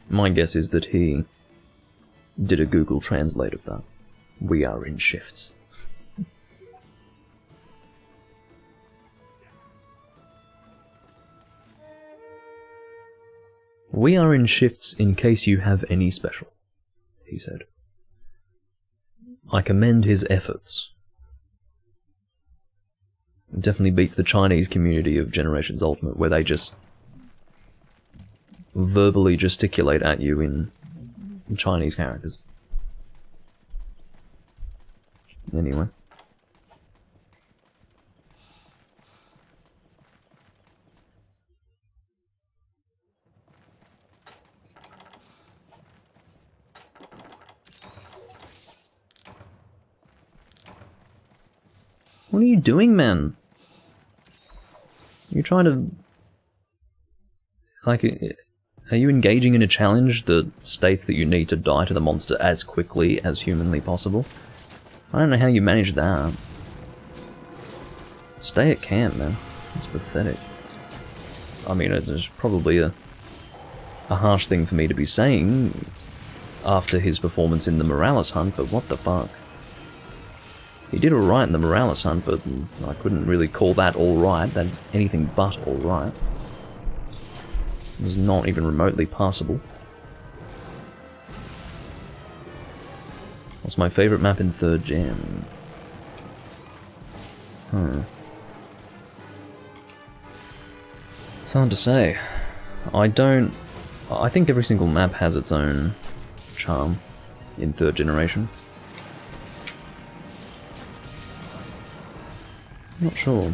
My guess is that he did a Google Translate of that. We are in shifts. We are in shifts in case you have any special, he said. I commend his efforts. It definitely beats the Chinese community of Generations Ultimate, where they just verbally gesticulate at you in Chinese characters. Anyway. What are you doing, man? You're trying to... Like, are you engaging in a challenge that states that you need to die to the monster as quickly as humanly possible? I don't know how you manage that. Stay at camp, man. It's pathetic. I mean, it's probably a harsh thing for me to be saying after his performance in the Morales hunt, but what the fuck? He did alright in the Morales hunt, but I couldn't really call that alright. That's anything but alright. It was not even remotely passable. What's my favourite map in 3rd gen? It's hard to say. I think every single map has its own charm in 3rd generation. Not sure.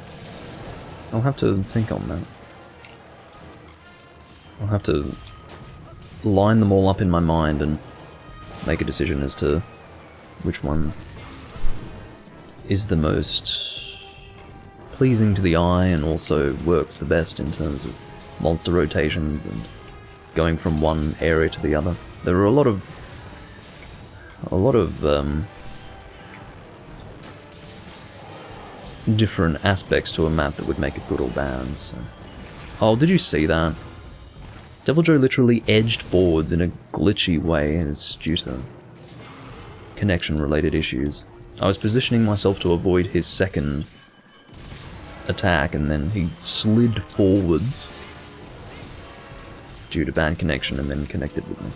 I'll have to think on that. I'll have to line them all up in my mind and make a decision as to which one is the most pleasing to the eye and also works the best in terms of monster rotations and going from one area to the other. There are a lot of different aspects to a map that would make it good or bad. So. Oh, did you see that? Devil Joe literally edged forwards in a glitchy way, and it's due to connection-related issues. I was positioning myself to avoid his second attack, and then he slid forwards due to bad connection, and then connected with me.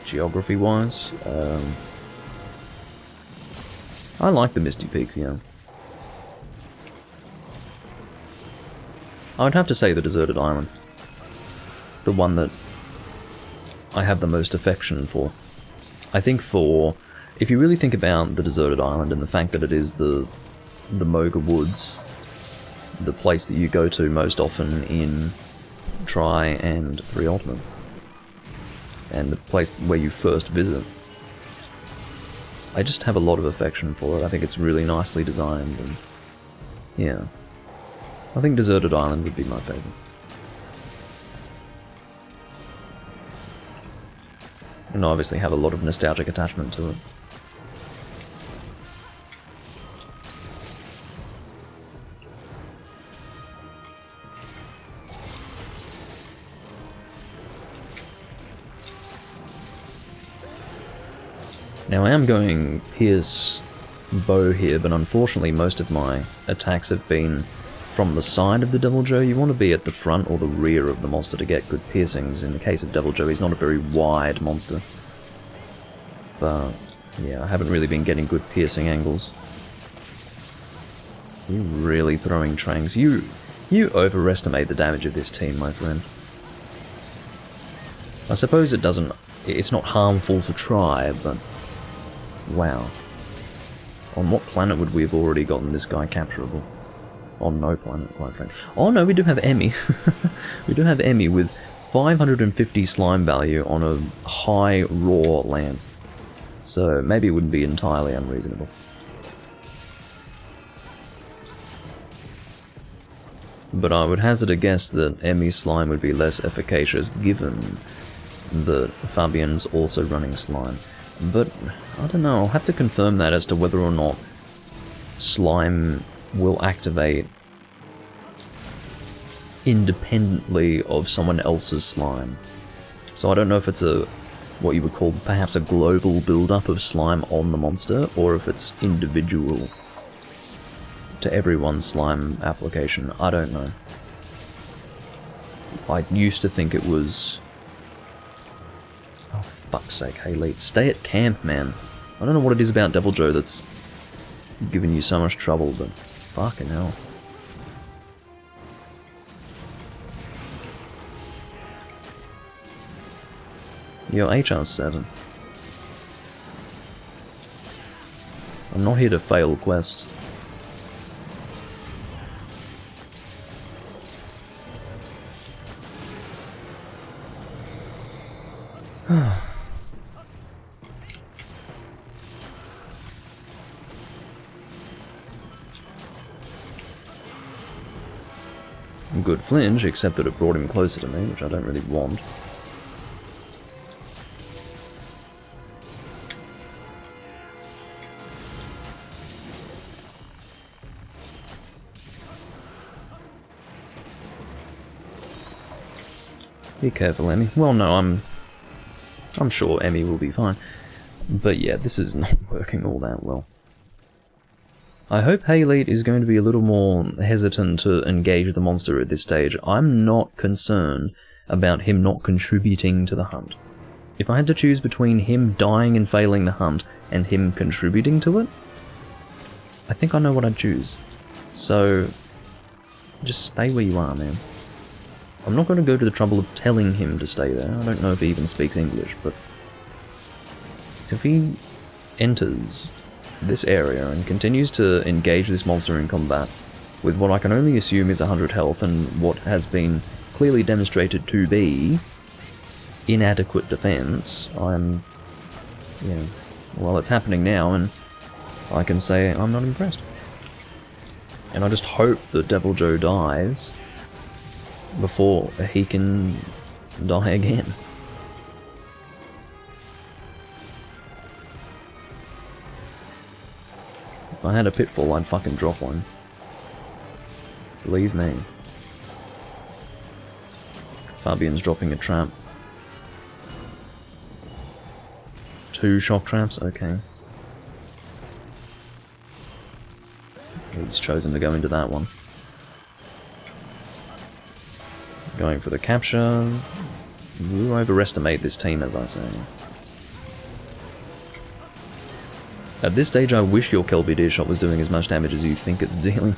Geography-wise, I like the Misty Peaks, yeah. I would have to say the Deserted Island. It's the one that I have the most affection for. I think if you really think about the Deserted Island and the fact that it is the Moga Woods, the place that you go to most often in Tri and 3 Ultimate, and the place where you first visit, I just have a lot of affection for it. I think it's really nicely designed, and yeah. I think Deserted Island would be my favourite. And I obviously have a lot of nostalgic attachment to it. Now I am going Pierce Bow here, but unfortunately most of my attacks have been from the side of the Devil Joe. You want to be at the front or the rear of the monster to get good piercings. In the case of Devil Joe, he's not a very wide monster. But yeah, I haven't really been getting good piercing angles. You're really throwing trangs. You overestimate the damage of this team, my friend. I suppose it's not harmful to try, but wow. On what planet would we have already gotten this guy capturable? On no planet, quite frankly. Oh no, we do have Emmy. We do have Emmy with 550 slime value on a high raw lance. So maybe it wouldn't be entirely unreasonable. But I would hazard a guess that Emmy's slime would be less efficacious given that Fabian's also running slime. But I don't know, I'll have to confirm that as to whether or not slime will activate independently of someone else's slime. So I don't know if it's what you would call perhaps a global build-up of slime on the monster, or if it's individual to everyone's slime application. I don't know. I used to think it was... Oh, for fuck's sake, hey Leet, stay at camp, man. I don't know what it is about Devil Joe that's giving you so much trouble, but fucking hell. You're HR7. I'm not here to fail quests. Good flinch, except that it brought him closer to me, which I don't really want. Be careful, Emmy. Well, no, I'm sure Emmy will be fine. But yeah, this is not working all that well. I hope Haylead is going to be a little more hesitant to engage the monster at this stage. I'm not concerned about him not contributing to the hunt. If I had to choose between him dying and failing the hunt and him contributing to it, I think I know what I'd choose. So, just stay where you are, man. I'm not going to go to the trouble of telling him to stay there. I don't know if he even speaks English, but if he enters this area and continues to engage this monster in combat with what I can only assume is 100 health and what has been clearly demonstrated to be inadequate defense, I'm, you know, well, it's happening now, and I can say I'm not impressed. And I just hope that Devil Joe dies before he can die again. If I had a pitfall, I'd fucking drop one. Believe me. Fabian's dropping a trap. 2 shock traps? Okay. He's chosen to go into that one. Going for the capture. You overestimate this team, as I say. At this stage, I wish your Kelby shot was doing as much damage as you think it's dealing.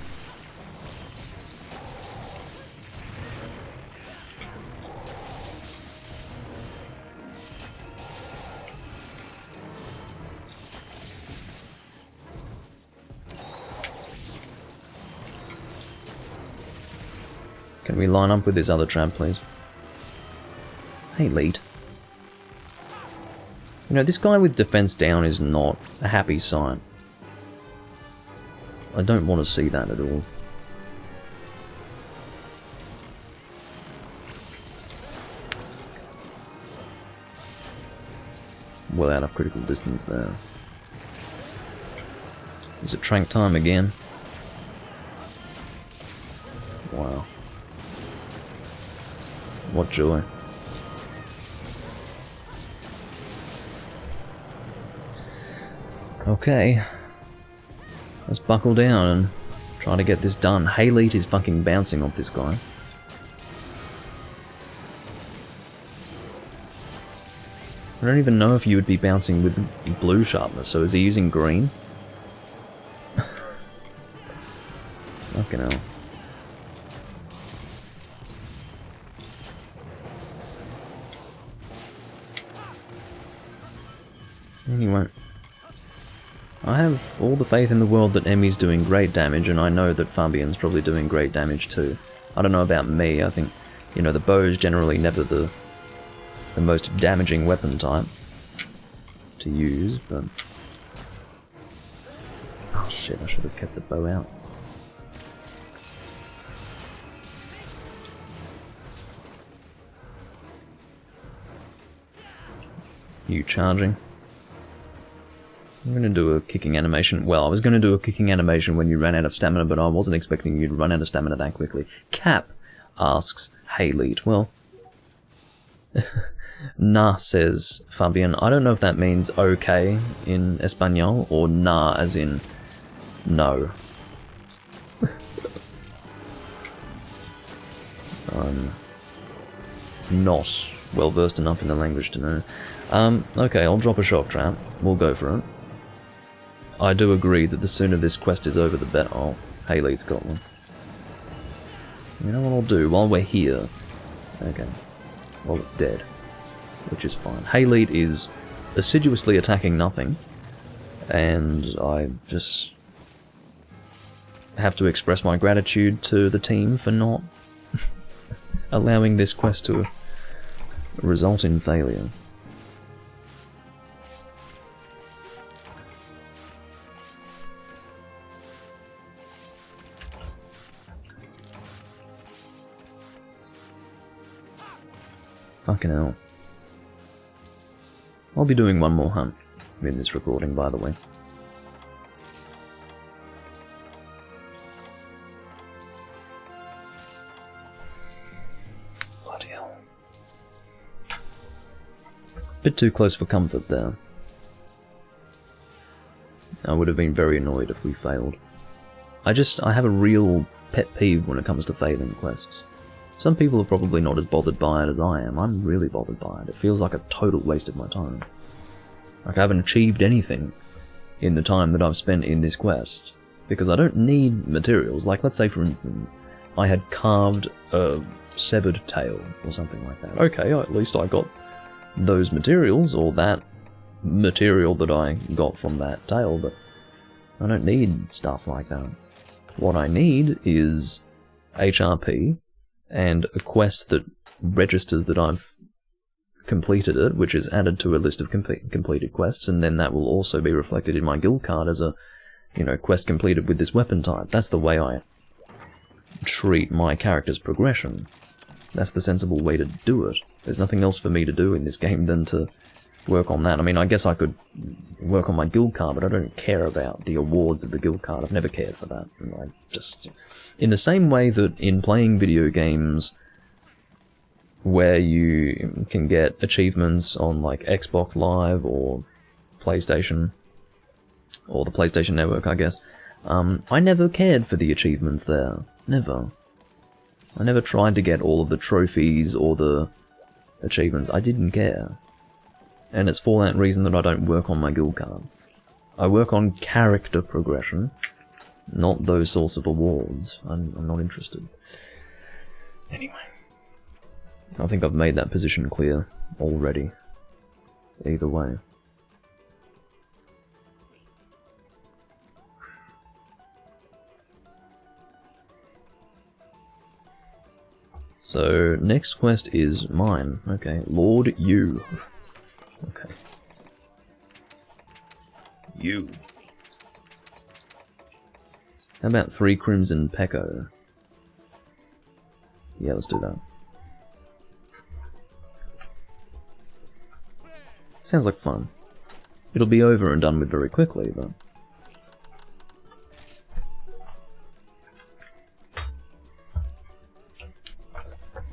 Can we line up with this other trap, please? Hey, lead. You know, this guy with defense down is not a happy sight. I don't want to see that at all. Well out of critical distance there. Is it trank time again? Wow. What joy. Okay. Let's buckle down and try to get this done. Halite is fucking bouncing off this guy. I don't even know if you would be bouncing with blue sharpness, so is he using green? Fucking hell. Anyway, I have all the faith in the world that Emmy's doing great damage, and I know that Fabian's probably doing great damage too. I don't know about me, I think, you know, the bow is generally never the most damaging weapon type to use, but... Oh shit, I should have kept the bow out. You charging? I'm going to do a kicking animation. Well, I was going to do a kicking animation when you ran out of stamina, but I wasn't expecting you to run out of stamina that quickly. Cap asks, hey lead. Well, nah, says Fabian. I don't know if that means okay in Espanol, or nah as in no. I'm not well versed enough in the language to know. Okay, I'll drop a shock trap. We'll go for it. I do agree that the sooner this quest is over, the better. Oh, Haley's got one. You know what I'll do while we're here? Okay. Well, it's dead. Which is fine. Haley is assiduously attacking nothing. And I just have to express my gratitude to the team for not allowing this quest to result in failure. Fucking hell. I'll be doing one more hunt in this recording, by the way. Bloody hell. Bit too close for comfort there. I would have been very annoyed if we failed. I have a real pet peeve when it comes to failing quests. Some people are probably not as bothered by it as I am. I'm really bothered by it. It feels like a total waste of my time. Like I haven't achieved anything in the time that I've spent in this quest. Because I don't need materials. Like, let's say for instance, I had carved a severed tail or something like that. Okay, at least I got those materials, or that material that I got from that tail, but I don't need stuff like that. What I need is HRP and a quest that registers that I've completed it, which is added to a list of completed quests, and then that will also be reflected in my guild card as a, you know, quest completed with this weapon type. That's the way I treat my character's progression. That's the sensible way to do it. There's nothing else for me to do in this game than to work on that. I mean, I guess I could work on my guild card, but I don't care about the awards of the guild card. I've never cared for that. And I just... In the same way that in playing video games where you can get achievements on like Xbox Live or PlayStation, or the PlayStation Network, I guess, I never cared for the achievements there. Never. I never tried to get all of the trophies or the achievements. I didn't care. And it's for that reason that I don't work on my guild card. I work on character progression, not those sorts of awards. I'm not interested. Anyway. I think I've made that position clear already. Either way. So, next quest is mine. Okay, Lord Yu. Okay. You. How about 3 Crimson Pecco? Yeah, let's do that. Sounds like fun. It'll be over and done with very quickly, but...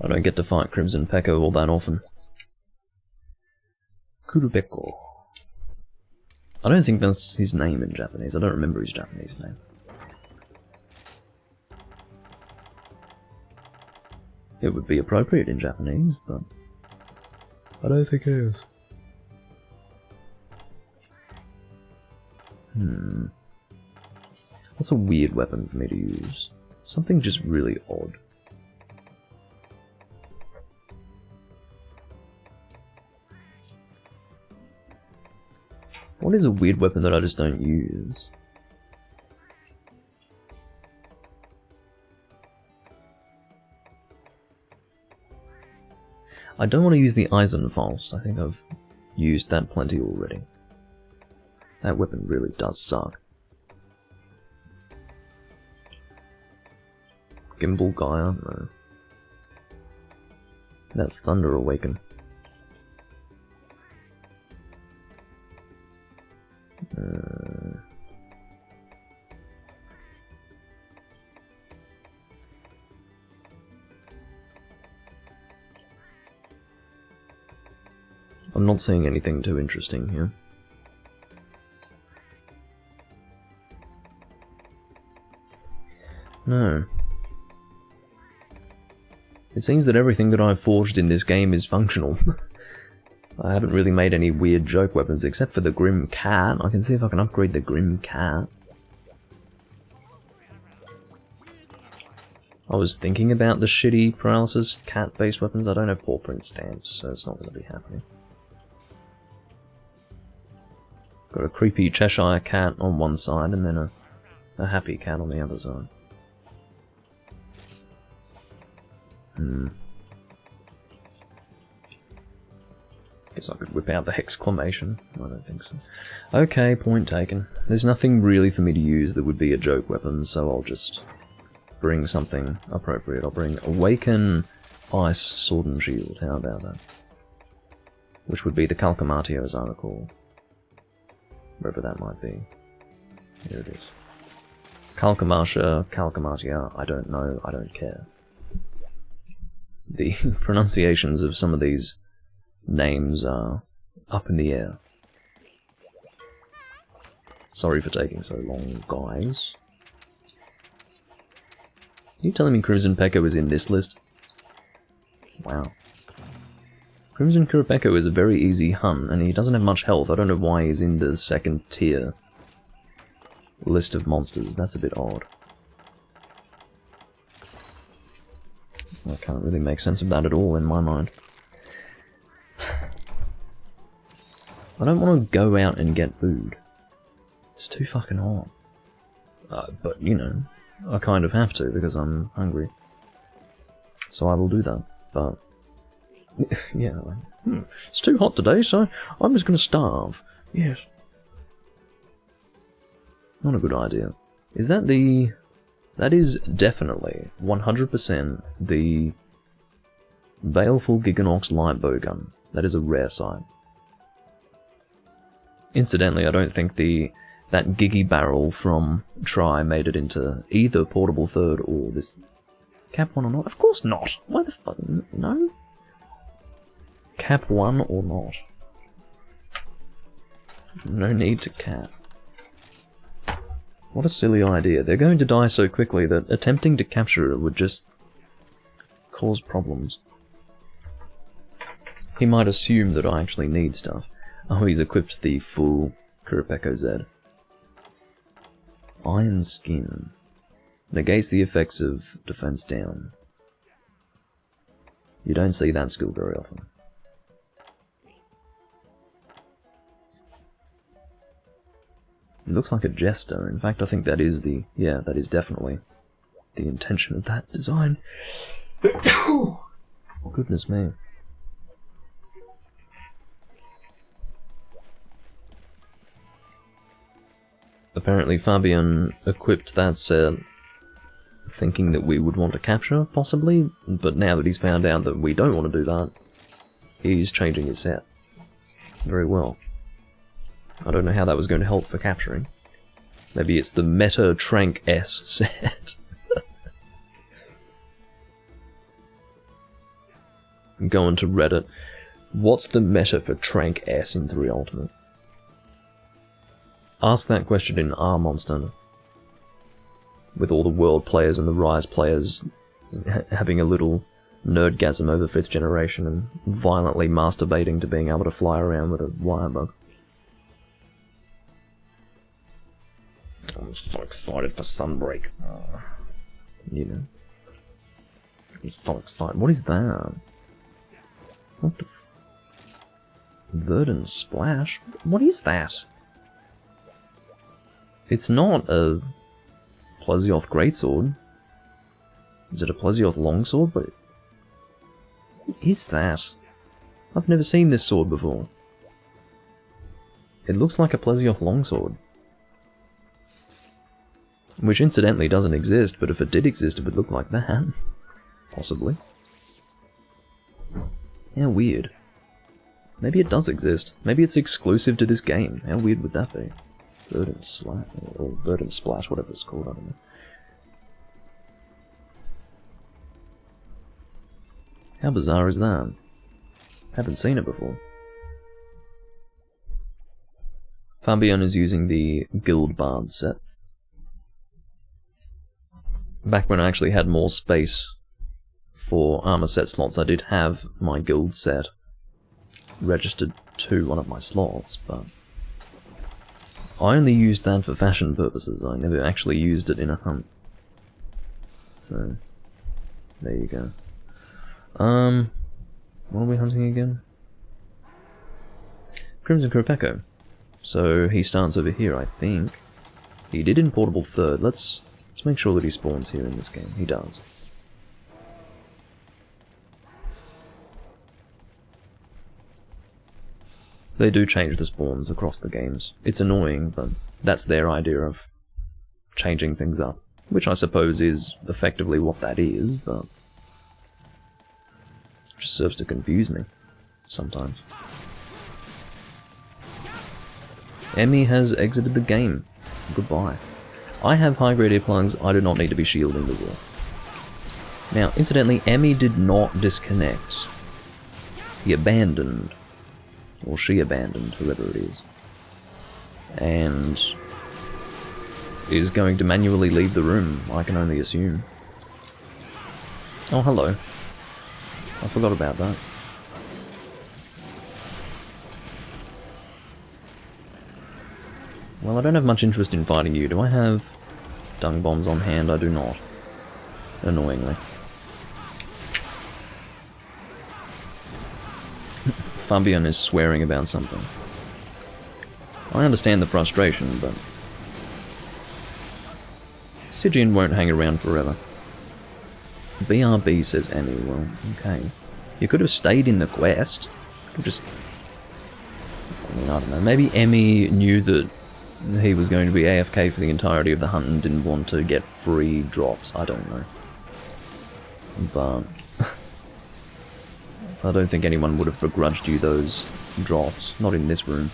I don't get to fight Crimson Pecco all that often. Kurupeko. I don't think that's his name in Japanese. I don't remember his Japanese name. It would be appropriate in Japanese, but I don't think it is. What's a weird weapon for me to use? Something just really odd. What is a weird weapon that I just don't use? I don't want to use the Eisenfaust. I think I've used that plenty already. That weapon really does suck. Gimbal Gaia? No. That's Thunder Awaken. I'm not seeing anything too interesting here. No. It seems that everything that I've forged in this game is functional. I haven't really made any weird joke weapons except for the Grim Cat. I can see if I can upgrade the Grim Cat. I was thinking about the shitty paralysis cat-based weapons. I don't have paw print stamps, so it's not going to be happening. Got a creepy Cheshire cat on one side and then a happy cat on the other side. Guess I could whip out the exclamation. I don't think so. Okay, point taken. There's nothing really for me to use that would be a joke weapon, so I'll just bring something appropriate. I'll bring Awaken Ice Sword and Shield. How about that? Which would be the Calcamatio, as I recall. Wherever that might be. Here it is. Calcamatia, I don't know, I don't care. The pronunciations of some of these names are up in the air. Sorry for taking so long, guys. Are you telling me Crimson Pecco is in this list? Wow. Crimson Kurapeko is a very easy hunt, and he doesn't have much health. I don't know why he's in the second tier list of monsters. That's a bit odd. I can't really make sense of that at all in my mind. I don't want to go out and get food. It's too fucking hot. But, you know, I kind of have to because I'm hungry. So I will do that, but... yeah, like, it's too hot today, so I'm just gonna starve. Yes. Not a good idea. Is that the... That is definitely 100% the Baleful Giganox light bow gun. That is a rare sight. Incidentally, I don't think that Giggy barrel from Try made it into either Portable Third or this Cap 1 or not. Of course not! Why the fuck? No? Cap 1 or not? No need to cap. What a silly idea. They're going to die so quickly that attempting to capture it would just cause problems. He might assume that I actually need stuff. Oh, he's equipped the full Kurapeko Z. Iron Skin. Negates the effects of defense down. You don't see that skill very often. It looks like a jester. In fact, I think that is the... yeah, that is definitely the intention of that design. Oh, goodness me. Apparently Fabian equipped that set thinking that we would want to capture, possibly, but now that he's found out that we don't want to do that, he's changing his set. Very well. I don't know how that was going to help for capturing. Maybe it's the Meta Trank S set. Going to Reddit. What's the meta for Trank S in 3 Ultimate? Ask that question in R Monster. With all the World players and the Rise players having a little nerdgasm over 5th generation and violently masturbating to being able to fly around with a wire bug. I'm so excited for Sunbreak. You know. I'm so excited. What is that? What the f... Verdant Splash? What is that? It's not a Plesioth Greatsword. Is it a Plesioth Longsword? But what is that? I've never seen this sword before. It looks like a Plesioth Longsword. Which incidentally doesn't exist, but if it did exist it would look like that. Possibly. How weird. Maybe it does exist. Maybe it's exclusive to this game. How weird would that be? Verdant Splash, or Verdant Splash, whatever it's called, I don't know. How bizarre is that? Haven't seen it before. Fabian is using the Guild Bard set. Back when I actually had more space for armor set slots, I did have my guild set registered to one of my slots, but I only used that for fashion purposes. I never actually used it in a hunt. So, there you go. What are we hunting again? Crimson Kurapeko. So he starts over here, I think. He did in Portable Third. Let's make sure that he spawns here in this game. He does. They do change the spawns across the games. It's annoying, but that's their idea of changing things up. Which I suppose is effectively what that is, but it just serves to confuse me sometimes. Emmy has exited the game. Goodbye. I have high-grade earplugs, I do not need to be shielding the wall. Now, incidentally, Emmy did not disconnect. He abandoned. Or she abandoned, whoever it is. And is going to manually leave the room, I can only assume. Oh, hello. I forgot about that. Well, I don't have much interest in fighting you. Do I have dung bombs on hand? I do not. Annoyingly. Fabian is swearing about something. I understand the frustration, but Stygian won't hang around forever. BRB, says Emmy. Well, okay. You could have stayed in the quest. Could just... I mean, I don't know. Maybe Emmy knew that he was going to be AFK for the entirety of the hunt and didn't want to get free drops. I don't know. But... I don't think anyone would have begrudged you those drops. Not in this room.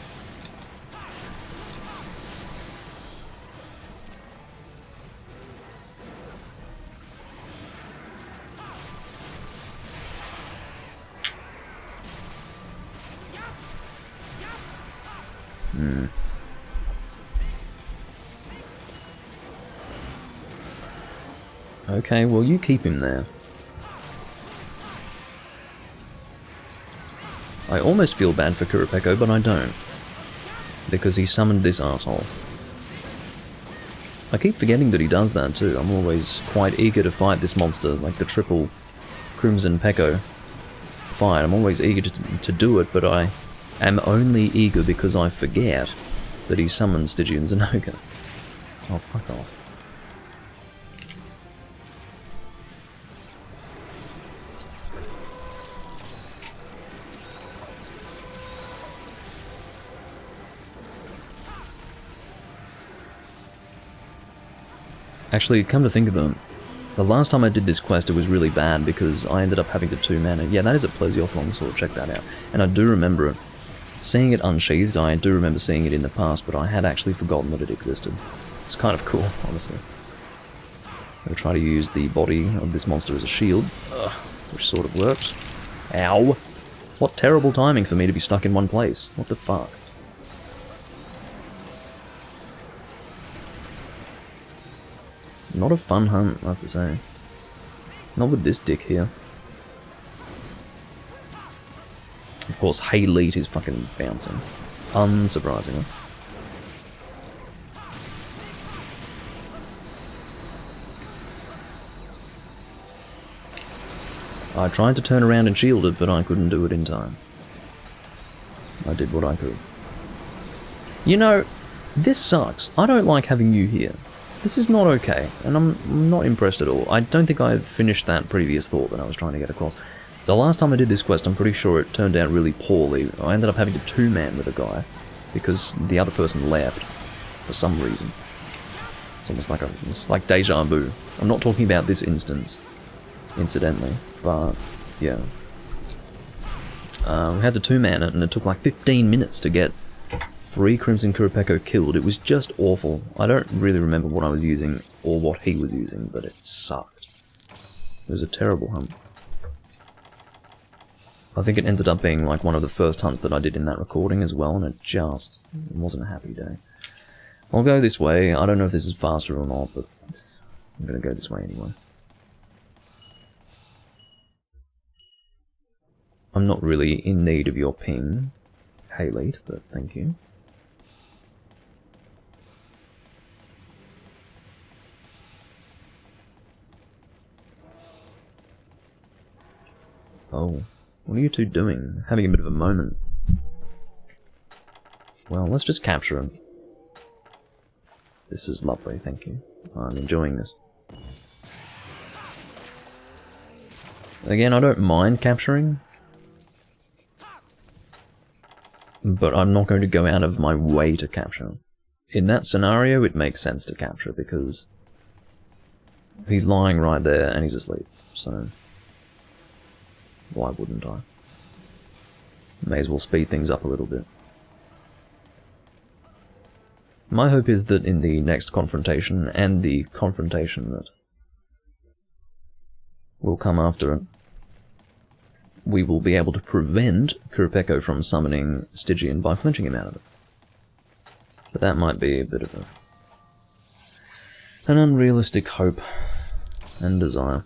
Okay, well you keep him there. I almost feel bad for Kurapeko, but I don't. Because he summoned this asshole. I keep forgetting that he does that too. I'm always quite eager to fight this monster, like the triple Crimson Peko fight. I'm always eager to do it, but I am only eager because I forget that he summons Stygian Zenogre. Oh, fuck off. Actually, come to think of it, the last time I did this quest it was really bad because I ended up having to 2-mana. Yeah, that is a Plesioth longsword, check that out. And I do remember it. Seeing it unsheathed, I do remember seeing it in the past, but I had actually forgotten that it existed. It's kind of cool, honestly. I'll try to use the body of this monster as a shield, which sort of worked. Ow! What terrible timing for me to be stuck in one place. What the fuck? Not a fun hunt, I have to say. Not with this dick here. Of course, Hayleet is fucking bouncing. Unsurprisingly. I tried to turn around and shield it, but I couldn't do it in time. I did what I could. You know, this sucks. I don't like having you here. This is not okay, and I'm not impressed at all. I don't think I've finished that previous thought that I was trying to get across. The last time I did this quest, I'm pretty sure it turned out really poorly. I ended up having to 2-man with a guy, because the other person left, for some reason. It's almost like it's like deja vu. I'm not talking about this instance, incidentally, but yeah. We had to 2-man it, and it took like 15 minutes to get 3 Crimson Kurapeko killed. It was just awful. I don't really remember what I was using, or what he was using, but it sucked. It was a terrible hunt. I think it ended up being like one of the first hunts that I did in that recording as well, and it wasn't a happy day. I'll go this way. I don't know if this is faster or not, but I'm gonna go this way anyway. I'm not really in need of your ping, Hayleet, but thank you. Oh, what are you two doing? Having a bit of a moment. Well, let's just capture him. This is lovely, thank you. I'm enjoying this. Again, I don't mind capturing, but I'm not going to go out of my way to capture. In that scenario, it makes sense to capture, because he's lying right there and he's asleep, so why wouldn't I? May as well speed things up a little bit. My hope is that in the next confrontation, and the confrontation that will come after it, we will be able to prevent Kurapeko from summoning Stygian by flinching him out of it. But that might be a bit of an unrealistic hope and desire.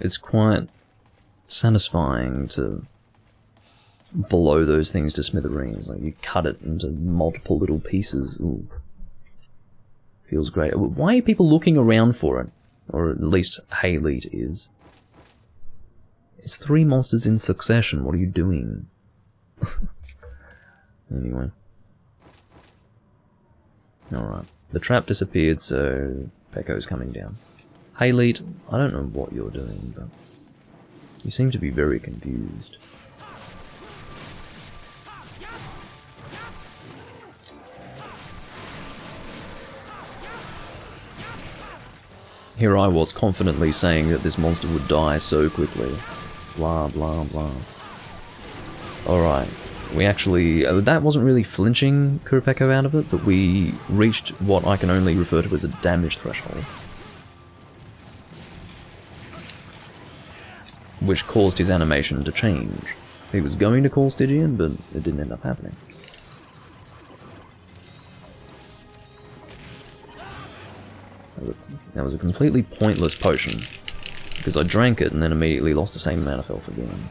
It's quite satisfying to blow those things to smithereens. Like, you cut it into multiple little pieces. Ooh. Feels great. Why are people looking around for it? Or at least Hayleet is. It's 3 monsters in succession. What are you doing? Anyway. Alright. The trap disappeared, so Pecco's coming down. Hayleet, I don't know what you're doing, but you seem to be very confused. Here I was confidently saying that this monster would die so quickly. Blah, blah, blah. Alright. We actually... that wasn't really flinching Kurapeko out of it, but we reached what I can only refer to as a damage threshold. Which caused his animation to change. He was going to call Stygian, but it didn't end up happening. That was a completely pointless potion, because I drank it and then immediately lost the same amount of health again.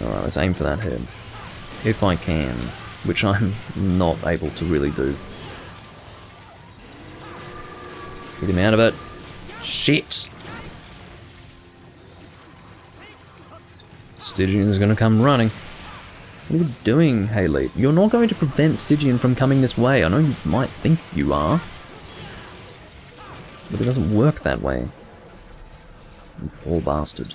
Alright, let's aim for that head. If I can, which I'm not able to really do. Get him out of it. Shit! Stygian's gonna come running. What are you doing, Hayleet? You're not going to prevent Stygian from coming this way. I know you might think you are. But it doesn't work that way. You poor bastard.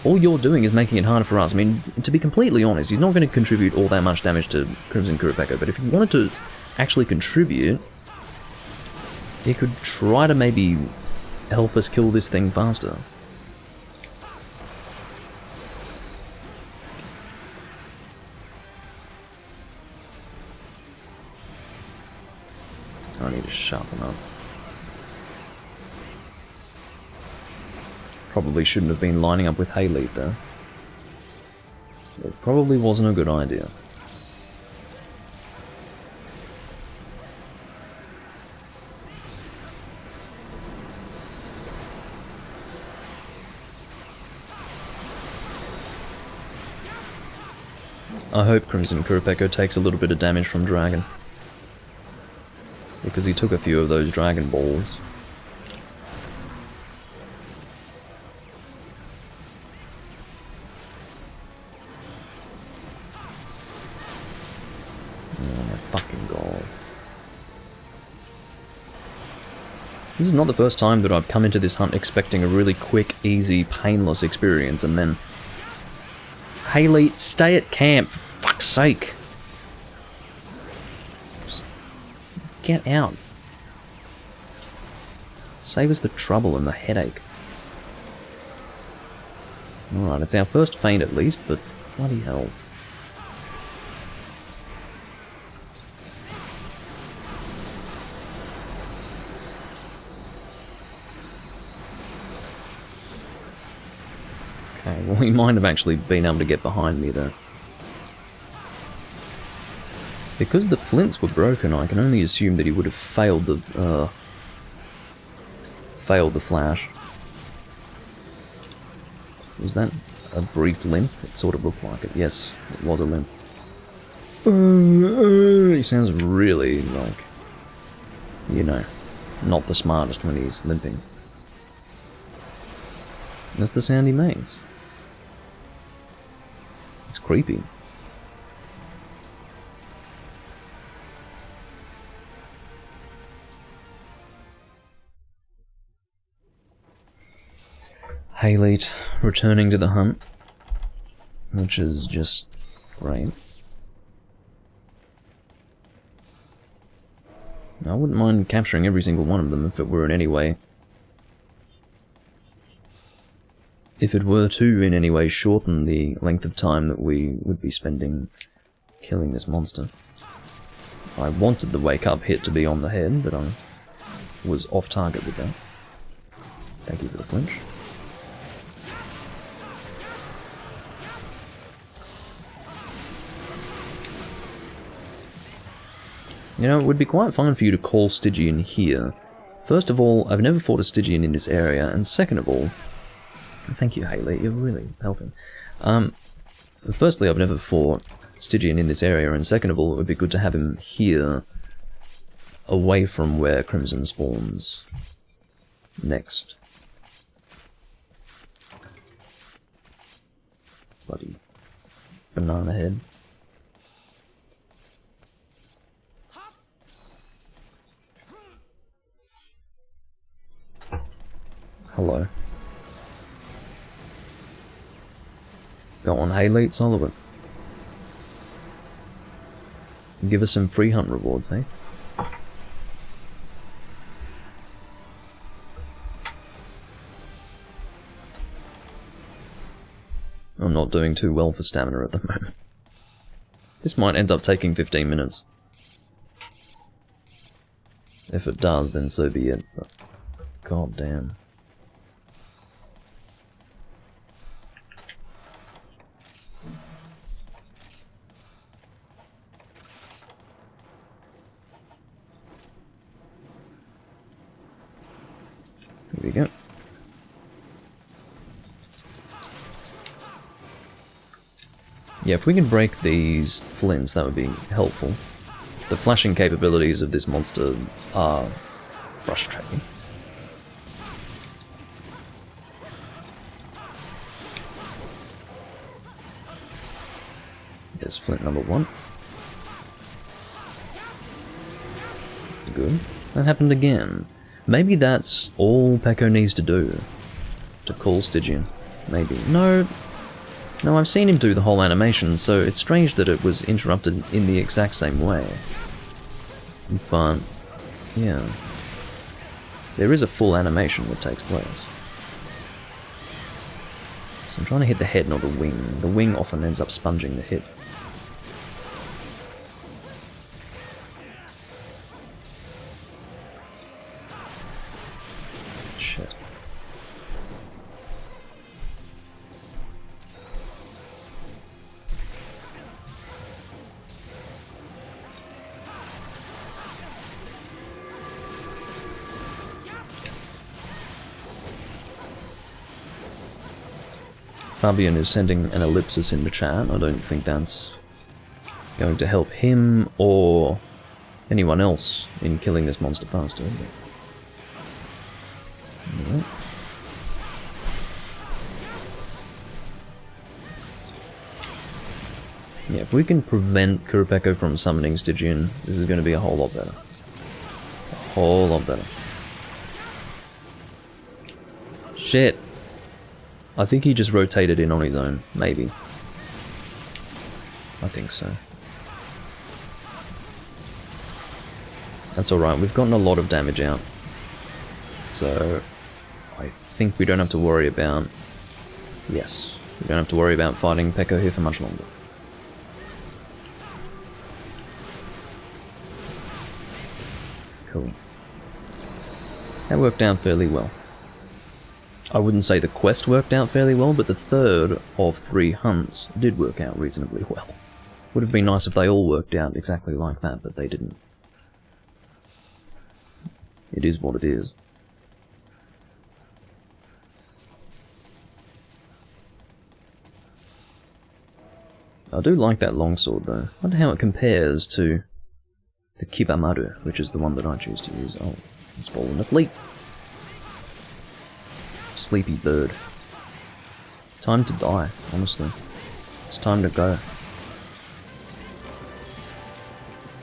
All you're doing is making it harder for us. I mean, to be completely honest, he's not going to contribute all that much damage to Crimson Kurapeko, but if he wanted to actually contribute, he could try to maybe help us kill this thing faster. I need to sharpen up. Probably shouldn't have been lining up with Hayleet though. It probably wasn't a good idea. I hope Crimson Kurapeko takes a little bit of damage from Dragon. Because he took a few of those Dragon Balls. Oh my fucking god. This is not the first time that I've come into this hunt expecting a really quick, easy, painless experience and then... Hayleet, stay at camp, for fuck's sake. Just get out. Save us the trouble and the headache. Alright, it's our first feint at least, but bloody hell. Okay, well he might have actually been able to get behind me there. Because the flints were broken, I can only assume that he would have failed the flash. Was that a brief limp? It sort of looked like it. Yes, it was a limp. He sounds really like, you know, not the smartest when he's limping. That's the sound he makes. It's creepy. Hayleet returning to the hunt, which is just great. I wouldn't mind capturing every single one of them if it were in any way. If it were to in any way shorten the length of time that we would be spending killing this monster. I wanted the wake up hit to be on the head, but I was off target with that. Thank you for the flinch. You know, it would be quite fun for you to call Stygian here. First of all, I've never fought a Stygian in this area, and second of all... Thank you, Haley, you're really helping. Firstly, I've never fought Stygian in this area, and second of all, it would be good to have him here, away from where Crimson spawns next. Bloody banana head. Hello. Go on, Haley, it's all of it. Give us some free hunt rewards, eh? I'm not doing too well for stamina at the moment. This might end up taking 15 minutes. If it does, then so be it, but god damn. Here we go. Yeah, if we can break these flints, that would be helpful. The flashing capabilities of this monster are frustrating. There's flint number 1. Good. That happened again. Maybe that's all Peko needs to do. To call Stygian. Maybe. No, I've seen him do the whole animation, so it's strange that it was interrupted in the exact same way. But, yeah. There is a full animation that takes place. So I'm trying to hit the head, not the wing. The wing often ends up sponging the hit. Shit. Fabian is sending an ellipsis in the chat. I don't think that's going to help him or anyone else in killing this monster faster. Right. Yeah, if we can prevent Kurapeko from summoning Stygian, this is going to be a whole lot better. A whole lot better. Shit. I think he just rotated in on his own, maybe. I think so. That's alright, we've gotten a lot of damage out. So, I think we don't have to worry about... Yes, we don't have to worry about fighting Peko here for much longer. Cool. That worked out fairly well. I wouldn't say the quest worked out fairly well, but the third of 3 hunts did work out reasonably well. Would have been nice if they all worked out exactly like that, but they didn't. It is what it is. I do like that longsword though. I wonder how it compares to the Kibamaru, which is the one that I choose to use. Oh, it's fallen asleep. Sleepy bird. Time to die, honestly. It's time to go.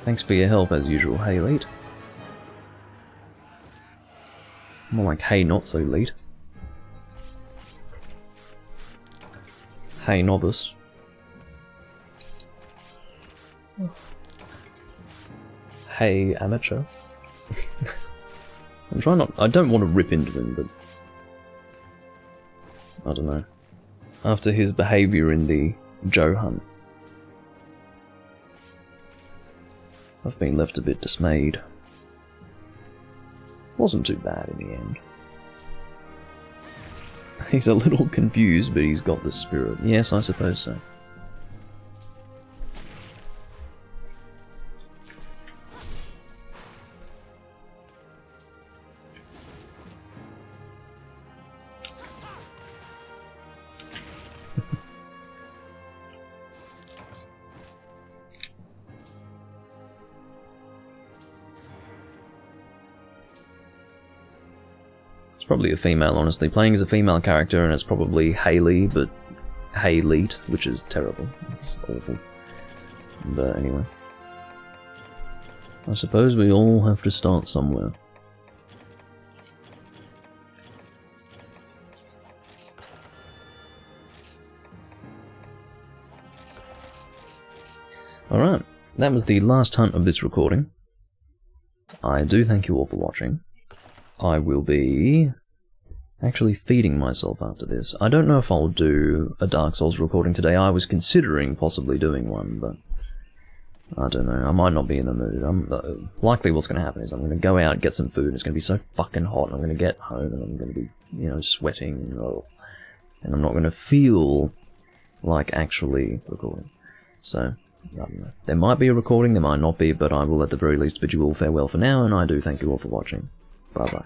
Thanks for your help as usual, hey Leet. More like hey not so Leet. Hey novice. Hey amateur. I'm trying not... I don't want to rip into him, but... I don't know. After his behaviour in the Joe hunt, I've been left a bit dismayed. Wasn't too bad in the end. He's a little confused, but he's got the spirit. Yes, I suppose so. It's probably a female, honestly. Playing as a female character, and it's probably Haley, but Hayleet, which is terrible. It's awful. But anyway. I suppose we all have to start somewhere. Alright, that was the last hunt of this recording. I do thank you all for watching. I will be actually feeding myself after this. I don't know if I'll do a Dark Souls recording today. I was considering possibly doing one, but I don't know. I might not be in the mood. Likely what's going to happen is I'm going to go out, get some food, and it's going to be so fucking hot, and I'm going to get home, and I'm going to be, you know, sweating, and I'm not going to feel like actually recording. So, I don't know. There might be a recording, there might not be, but I will at the very least bid you all farewell for now, and I do thank you all for watching. Bye-bye.